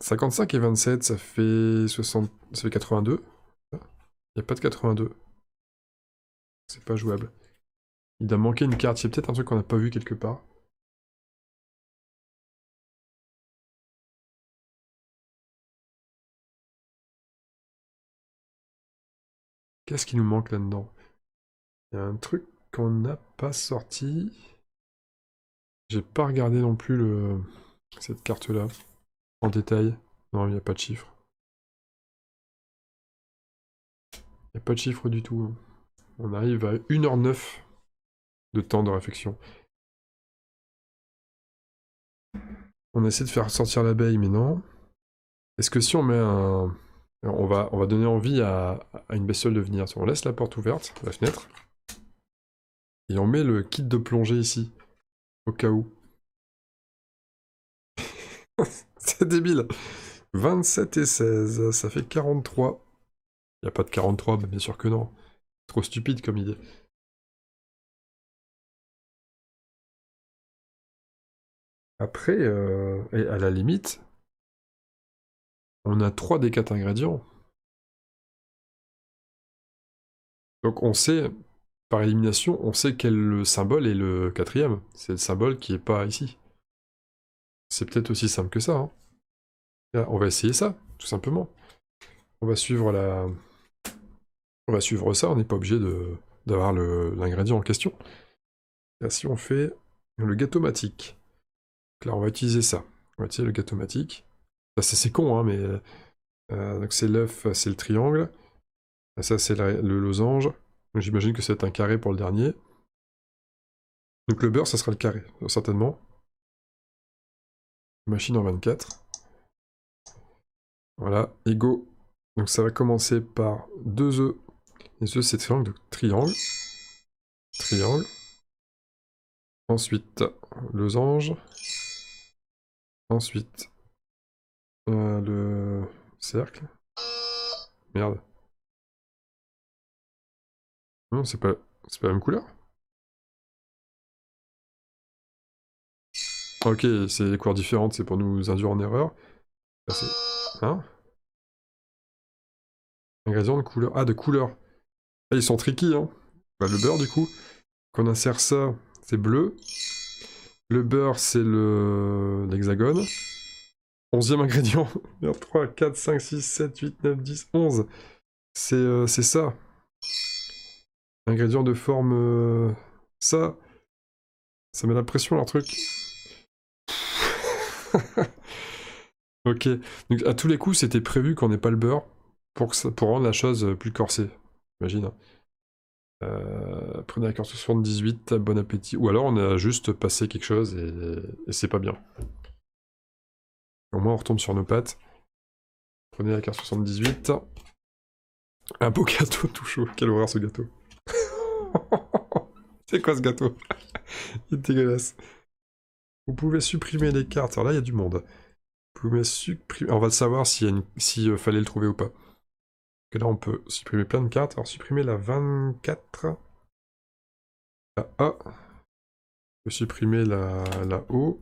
55 et 27, ça fait 60... ça fait 82. Il n'y a pas de 82. C'est pas jouable. Il doit manquer une carte. Il y a peut-être un truc qu'on n'a pas vu quelque part. Qu'est-ce qui nous manque là-dedans? Il y a un truc qu'on n'a pas sorti. J'ai pas regardé non plus cette carte-là en détail. Non, il n'y a pas de chiffre. Il n'y a pas de chiffre du tout. On arrive à 1h09 de temps de réflexion. On essaie de faire sortir l'abeille, mais non. Est-ce que si on met un... On va donner envie à une bestiole de venir. On laisse la porte ouverte, la fenêtre. Et on met le kit de plongée ici. Au cas où. C'est débile. 27 et 16, ça fait 43. Il n'y a pas de 43, mais bien sûr que non. Trop stupide comme idée. Après, et à la limite, on a 3 des 4 ingrédients. Donc on sait, par élimination, on sait quel symbole est le quatrième. C'est le symbole qui est pas ici. C'est peut-être aussi simple que ça. Hein. Là, on va essayer ça, tout simplement. On va suivre ça, on n'est pas obligé d'avoir l'ingrédient en question. Là, si on fait le gâteau-matique. Là, on va utiliser ça. On va utiliser le gâteau-matique. C'est con, hein, mais... donc c'est l'œuf, c'est le triangle. Ça, c'est le losange. J'imagine que c'est un carré pour le dernier. Donc le beurre, ça sera le carré, certainement. Machine en 24. Voilà, et go. Donc ça va commencer par 2 œufs. Les œufs, c'est triangle, donc triangle. Triangle. Ensuite, losange. Ensuite, le cercle. Merde. Non, c'est pas la même couleur. Ok, c'est des couleurs différentes, c'est pour nous induire en erreur. Là, hein? Ingrédients de couleur. Ah, de couleur. Ah, ils sont tricky, hein. Bah, le beurre, du coup. Qu'on insère ça, c'est bleu. Le beurre, c'est l'hexagone. 11e ingrédient. 3, 4, 5, 6, 7, 8, 9, 10, 11. C'est ça. Ingrédient de forme... ça. Ça met la pression, leur truc. Ok. Donc, à tous les coups, c'était prévu qu'on n'ait pas le beurre. pour rendre la chose plus corsée. Imagine. Hein. Prenez la carte 78, bon appétit. Ou alors on a juste passé quelque chose et c'est pas bien. Au moins on retombe sur nos pattes. Prenez la carte 78. Un beau gâteau tout chaud. Quel horreur ce gâteau. C'est quoi ce gâteau? Il est dégueulasse. Vous pouvez supprimer les cartes. Alors là il y a du monde. Vous pouvez supprimer... On va le savoir s'il fallait le trouver ou pas. Que là on peut supprimer plein de cartes. Alors supprimer la 24. La A. On peut supprimer la O.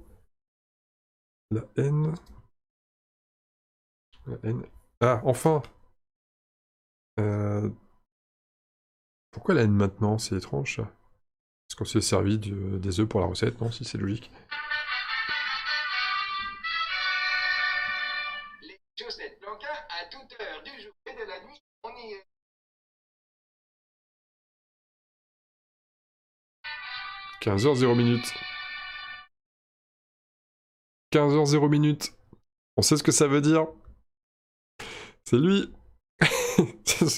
La N. La N. Ah, enfin! Pourquoi la N maintenant? C'est étrange ça. Est-ce qu'on s'est servi des œufs pour la recette? Non, si c'est logique. Les chaussettes Blanca à toute heure du jour et de la nuit, on y est. 15h0 15h0. On sait ce que ça veut dire. C'est lui.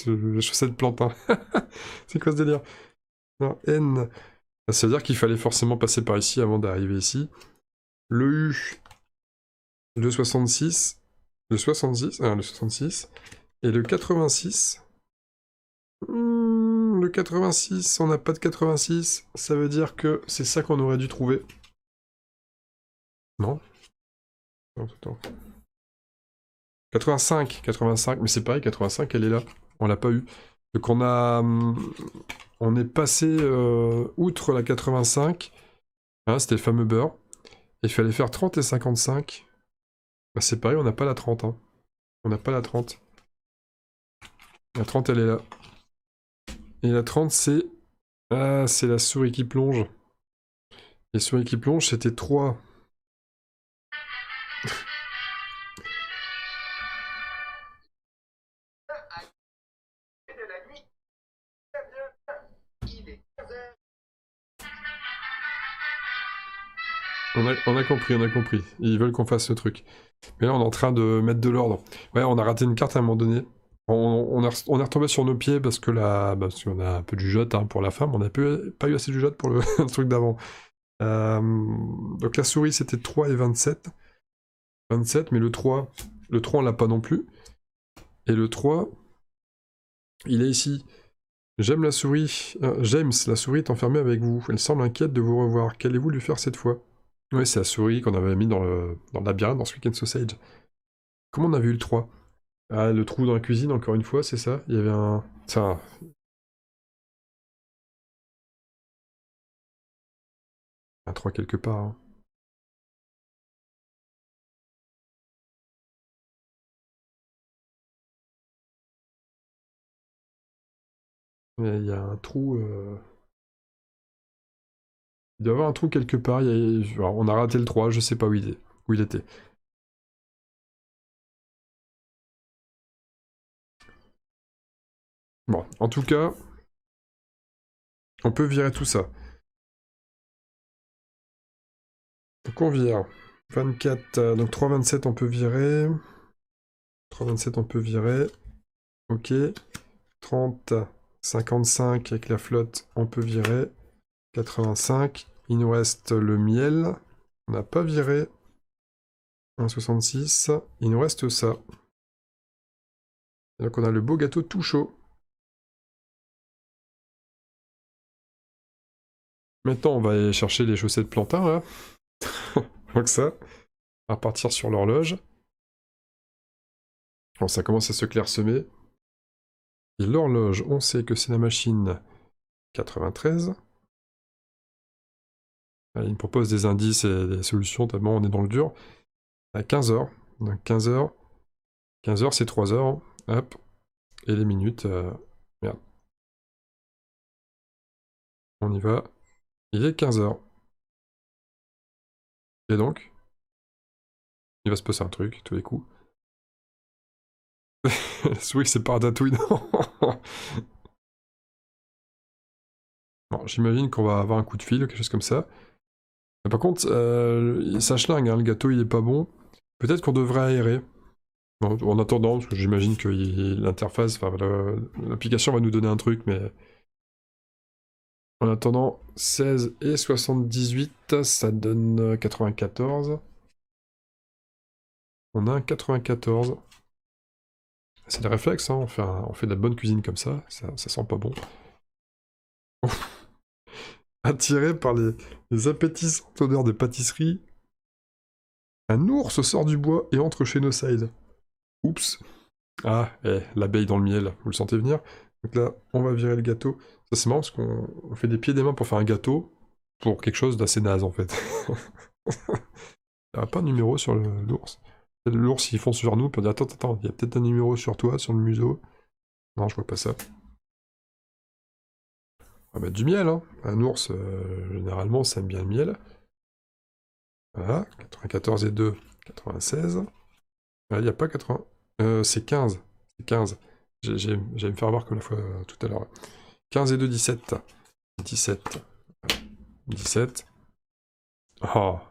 Les chaussettes plantain. C'est quoi ce délire? Non, N. Ça veut dire qu'il fallait forcément passer par ici avant d'arriver ici. Le U. Le 66. Le 66. Ah, le 66. Et le 86. Le 86, on n'a pas de 86. Ça veut dire que c'est ça qu'on aurait dû trouver. Non? Non, attends. 85, mais c'est pareil, 85, elle est là. On l'a pas eu. Donc on est passé outre la 85. Hein, c'était le fameux beurre. Il fallait faire 30 et 55. Bah, c'est pareil, on n'a pas la 30. Hein. On n'a pas la 30. La 30, elle est là. Et la 30, c'est... Ah, c'est la souris qui plonge. Les souris qui plongent, c'était 3. On a compris, on a compris. Ils veulent qu'on fasse ce truc. Mais là, on est en train de mettre de l'ordre. Ouais, on a raté une carte à un moment donné. On est retombé sur nos pieds parce que parce qu'on a un peu du jugeote hein, pour la fin, mais on n'a pas eu assez de jugeote pour le truc d'avant. Donc la souris, c'était 3 et 27. 27, mais le 3 on l'a pas non plus. Et le 3, il est ici. J'aime la souris. James, la souris est enfermée avec vous. Elle semble inquiète de vous revoir. Qu'allez-vous lui faire cette fois? Oui, c'est la souris qu'on avait mis dans le labyrinthe dans ce Weekend Sausage. Comment on a vu le 3? Ah, le trou dans la cuisine, encore une fois, c'est ça? Il y avait un... Ça... Un 3 quelque part. Hein. Mais il y a un trou... Il doit y avoir un trou quelque part. Alors, on a raté le 3, je sais pas où il était. Bon, en tout cas, on peut virer tout ça. Donc on vire. 24, donc 3,27 on peut virer. 3,27 on peut virer. Ok. 30, 55 avec la flotte, on peut virer. 85. Il nous reste le miel. On n'a pas viré. 1,66. Il nous reste ça. Et donc on a le beau gâteau tout chaud. Maintenant on va aller chercher les chaussettes plantain là. Donc ça. On va partir sur l'horloge. Bon, ça commence à se clairsemer. Et l'horloge, on sait que c'est la machine 93. Il me propose des indices et des solutions, tellement on est dans le dur. À 15h. Donc 15h. 15h, c'est 3h. Hop. Et les minutes. Merde. On y va. Il est 15h. Et donc, il va se passer un truc, tous les coups. Oui, c'est par Tatooine. Bon, j'imagine qu'on va avoir un coup de fil ou quelque chose comme ça. Mais par contre, ça schlingue, hein, le gâteau il est pas bon. Peut-être qu'on devrait aérer. En attendant, parce que j'imagine que l'interface, enfin l'application va nous donner un truc, mais... En attendant, 16 et 78, ça donne 94. On a un 94. C'est des réflexes, hein, on fait de la bonne cuisine comme ça sent pas bon. Attiré par les appétissantes odeurs de pâtisserie, un ours sort du bois et entre chez Noside. Oups. Ah, l'abeille dans le miel, vous le sentez venir? Donc là, on va virer le gâteau. Ça c'est marrant parce qu'on fait des pieds et des mains pour faire un gâteau, pour quelque chose d'assez naze en fait. Il n'y a pas de numéro sur l'ours. L'ours, il fonce sur nous, puis on dit attends, il y a peut-être un numéro sur toi, sur le museau. Non, je vois pas ça. On va mettre du miel, hein. Un ours, généralement, ça aime bien le miel. Voilà, 94 et 2, 96. Ah, il n'y a pas 80. C'est 15. C'est 15. J'allais me faire voir comme la fois tout à l'heure. 15 et 2, 17. 17. 17. Ah.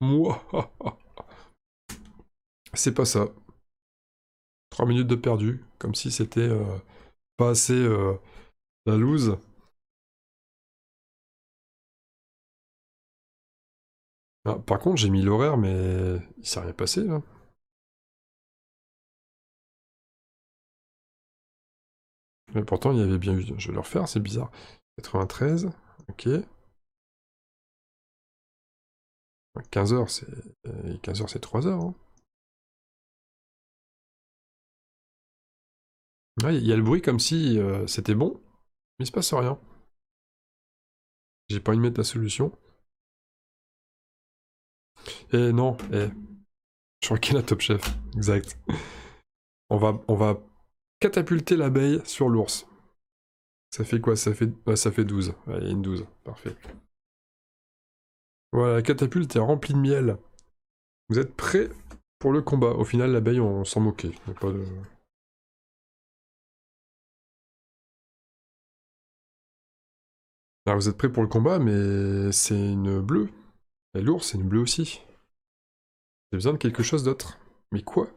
Moi. C'est pas ça. 3 minutes de perdu. Comme si c'était pas assez la loose. Ah, par contre, j'ai mis l'horaire, mais il s'est rien passé, là. Mais pourtant, il y avait bien eu... Je vais le refaire, c'est bizarre. 93, ok. 15h, c'est... 15h, c'est 3h, hein. Ah, il y a le bruit comme si c'était bon, mais il se passe rien. J'ai pas envie de mettre la solution. Eh non, je crois qu'il y a la Top Chef, exact. On va catapulter l'abeille sur l'ours. Ça fait quoi? Ça fait 12. Ouais, il y a une 12, parfait. Voilà, la catapulte est remplie de miel. Vous êtes prêts pour le combat? Au final, l'abeille, on s'en moquait. Il y a pas de... Alors, vous êtes prêts pour le combat, mais c'est une bleue. Et l'ours, c'est une bleue aussi. J'ai besoin de quelque chose d'autre. Mais quoi?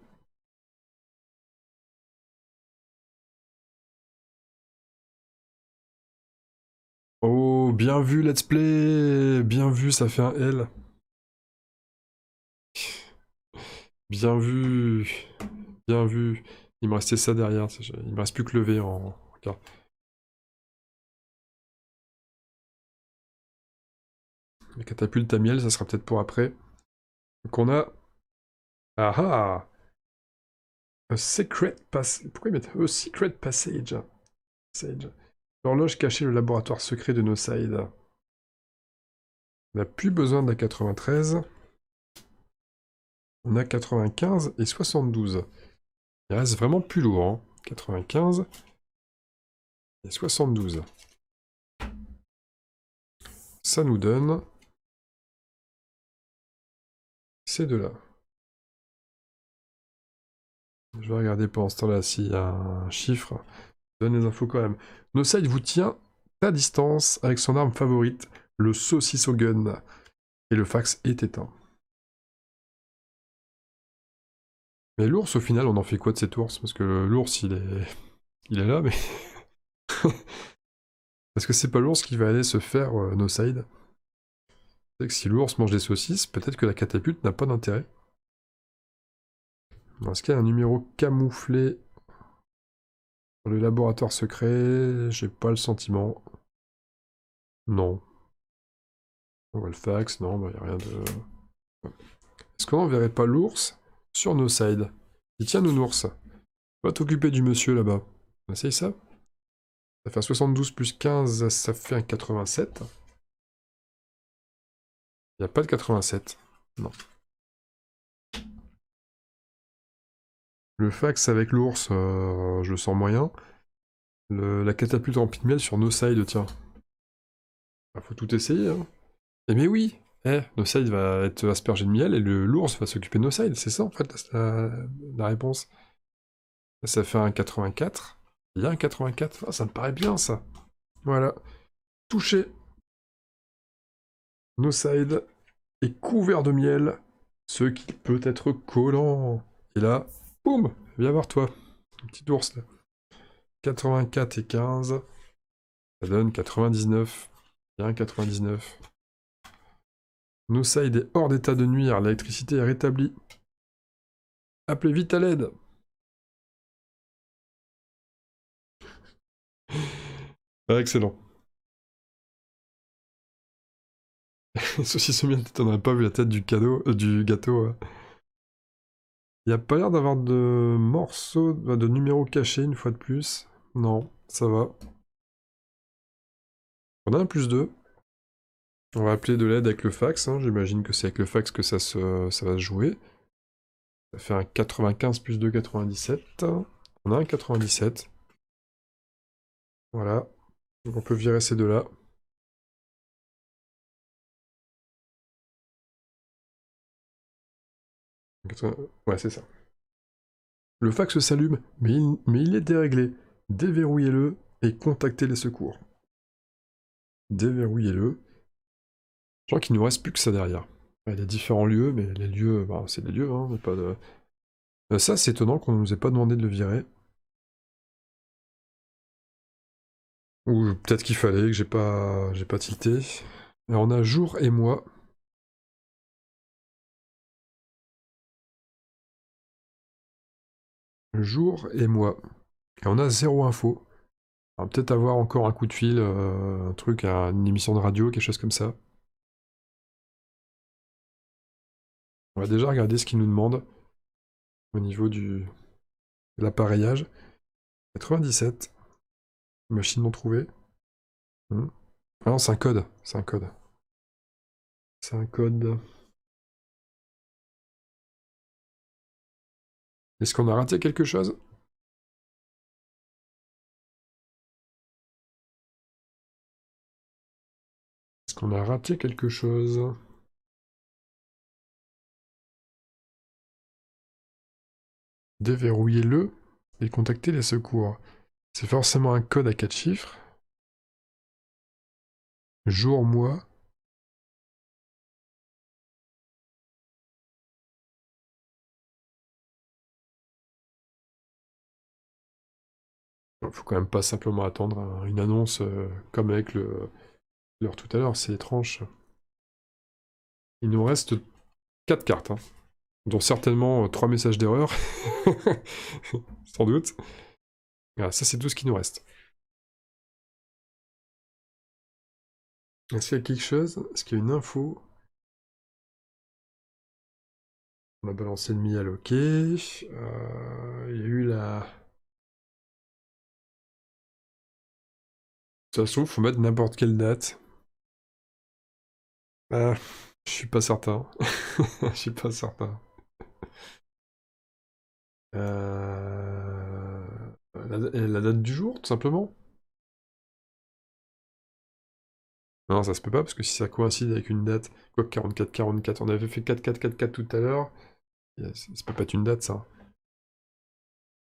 Oh, bien vu, let's play! Bien vu, ça fait un L. Bien vu. Bien vu. Il me restait ça derrière. Il me reste plus que le V en... Regarde. Les catapultes à miel, ça sera peut-être pour après. Donc on a... Ah ah! A secret passage. Pourquoi ils mettent A secret passage? L'horloge cachée, le laboratoire secret de Noside. On n'a plus besoin de la 93. On a 95 et 72. Il reste vraiment plus lourd, hein. 95 et 72. Ça nous donne ces deux-là. Je vais regarder pendant ce temps-là s'il y a un chiffre. Donne les infos quand même. Noside vous tient à distance avec son arme favorite, le saucisson gun. Et le fax est éteint. Mais l'ours, au final, on en fait quoi de cet ours? Parce que l'ours, il est là, mais... Est-ce que c'est pas l'ours qui va aller se faire Noside? C'est que si l'ours mange des saucisses, peut-être que la catapulte n'a pas d'intérêt. Est-ce qu'il y a un numéro camouflé dans le laboratoire secret? J'ai pas le sentiment. Non. On voit le fax, non, bah y a rien de... Est-ce qu'on n'enverrait pas l'ours sur Noside? Il tient nounours. Va t'occuper du monsieur là-bas. On essaye ça? Ça fait un 72 plus 15, ça fait un 87. Il n'y a pas de 87. Non. Le fax avec l'ours, je le sens moyen. La catapulte remplie de miel sur Noside, tiens. Bah, faut tout essayer, hein. Eh mais oui! Noside va être aspergé de miel et l'ours va s'occuper de Noside. C'est ça, en fait, la réponse. Ça fait un 84. Il y a un 84. Ah, ça me paraît bien, ça. Voilà. Touché. Noside est couvert de miel, ce qui peut être collant. Et là, Boum! Viens voir toi. Un petit ours là. 84 et 15. Ça donne 99. Bien 99. Noside est hors d'état de nuire. L'électricité est rétablie. Appelez vite à l'aide. Ah, excellent. Saucisson mien, t'en aurais pas vu la tête du gâteau. Il n'y a pas l'air d'avoir de morceaux, de numéros cachés une fois de plus. Non, ça va. On a un +2. On va appeler de l'aide avec le fax. Hein. J'imagine que c'est avec le fax que ça va se jouer. Ça fait un 95 + 2, 97. On a un 97. Voilà. Donc on peut virer ces deux-là. Ouais, c'est ça. Le fax s'allume, mais il est déréglé. Déverrouillez-le et contactez les secours. Déverrouillez-le. Je crois qu'il nous reste plus que ça derrière. Il y a différents lieux, mais les lieux, bah, c'est des lieux, hein, mais pas de... ça, c'est étonnant qu'on nous ait pas demandé de le virer. Ou peut-être qu'il fallait, que j'ai pas tilté. Alors on a jour et mois. Jour et mois. Et on a 0 info. On va peut-être avoir encore un coup de fil, un truc, une émission de radio, quelque chose comme ça. On va déjà regarder ce qu'il nous demande au niveau de l'appareillage. 97. Machine non trouvée. Ah non, c'est un code. C'est un code. C'est un code. Est-ce qu'on a raté quelque chose? Est-ce qu'on a raté quelque chose? Déverrouillez-le et contactez les secours. C'est forcément un code à 4 chiffres. Jour, mois. Faut quand même pas simplement attendre une annonce comme avec l'heure tout à l'heure, c'est étrange. Il nous reste 4 cartes, hein, dont certainement 3 messages d'erreur. Sans doute. Voilà, ça c'est tout ce qui nous reste. Est-ce qu'il y a quelque chose? Est-ce qu'il y a une info? On a balancé le miel, ok. Il y a eu la... De toute façon, faut mettre n'importe quelle date. Ah, je suis pas certain. Je suis pas certain. La date du jour, tout simplement? Non, ça se peut pas, parce que si ça coïncide avec une date... Quoi, 44-44, on avait fait 4-4-4-4 tout à l'heure. Ça peut pas être une date, ça.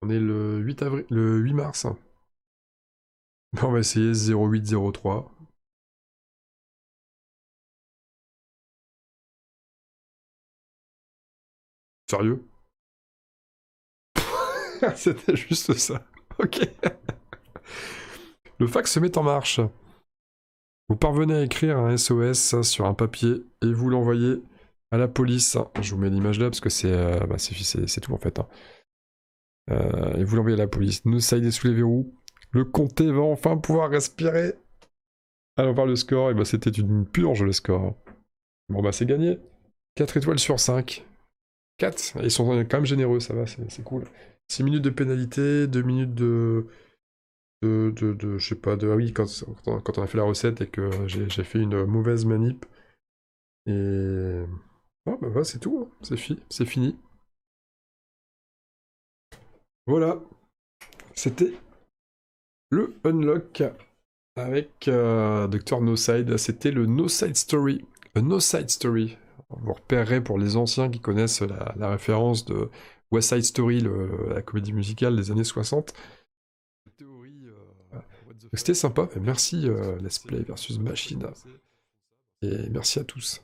On est le 8 avril... le 8 mars. On va essayer 0803. Sérieux? C'était juste ça. Ok. Le fax se met en marche. Vous parvenez à écrire un SOS sur un papier et vous l'envoyez à la police. Je vous mets l'image là parce que c'est tout en fait. Hein. Et vous l'envoyez à la police. Noside est sous les verrous. Le comté va enfin pouvoir respirer. Allons voir le score. Et bah c'était une purge le score. Bon bah c'est gagné. 4 étoiles sur 5. 4. Ils sont quand même généreux, ça va, c'est cool. 6 minutes de pénalité, 2 minutes je sais pas, ah oui, quand on a fait la recette et que j'ai fait une mauvaise manip. Et... Oh, bah, c'est tout, hein. C'est fini. Voilà, c'était le unlock avec Dr. Noside. C'était le Noside Story. No Side Story. Vous repérerez pour les anciens qui connaissent la référence de West Side Story, la comédie musicale des années 60. C'était sympa, merci Let's Play versus Machine. Et merci à tous.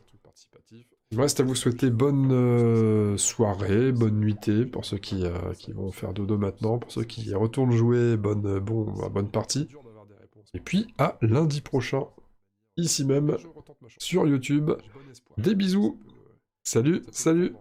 Il me reste à vous souhaiter bonne soirée, bonne nuitée, pour ceux qui vont faire dodo maintenant, pour ceux qui retournent jouer, bonne partie. Et puis à lundi prochain, ici même, sur YouTube. Des bisous. Salut, salut.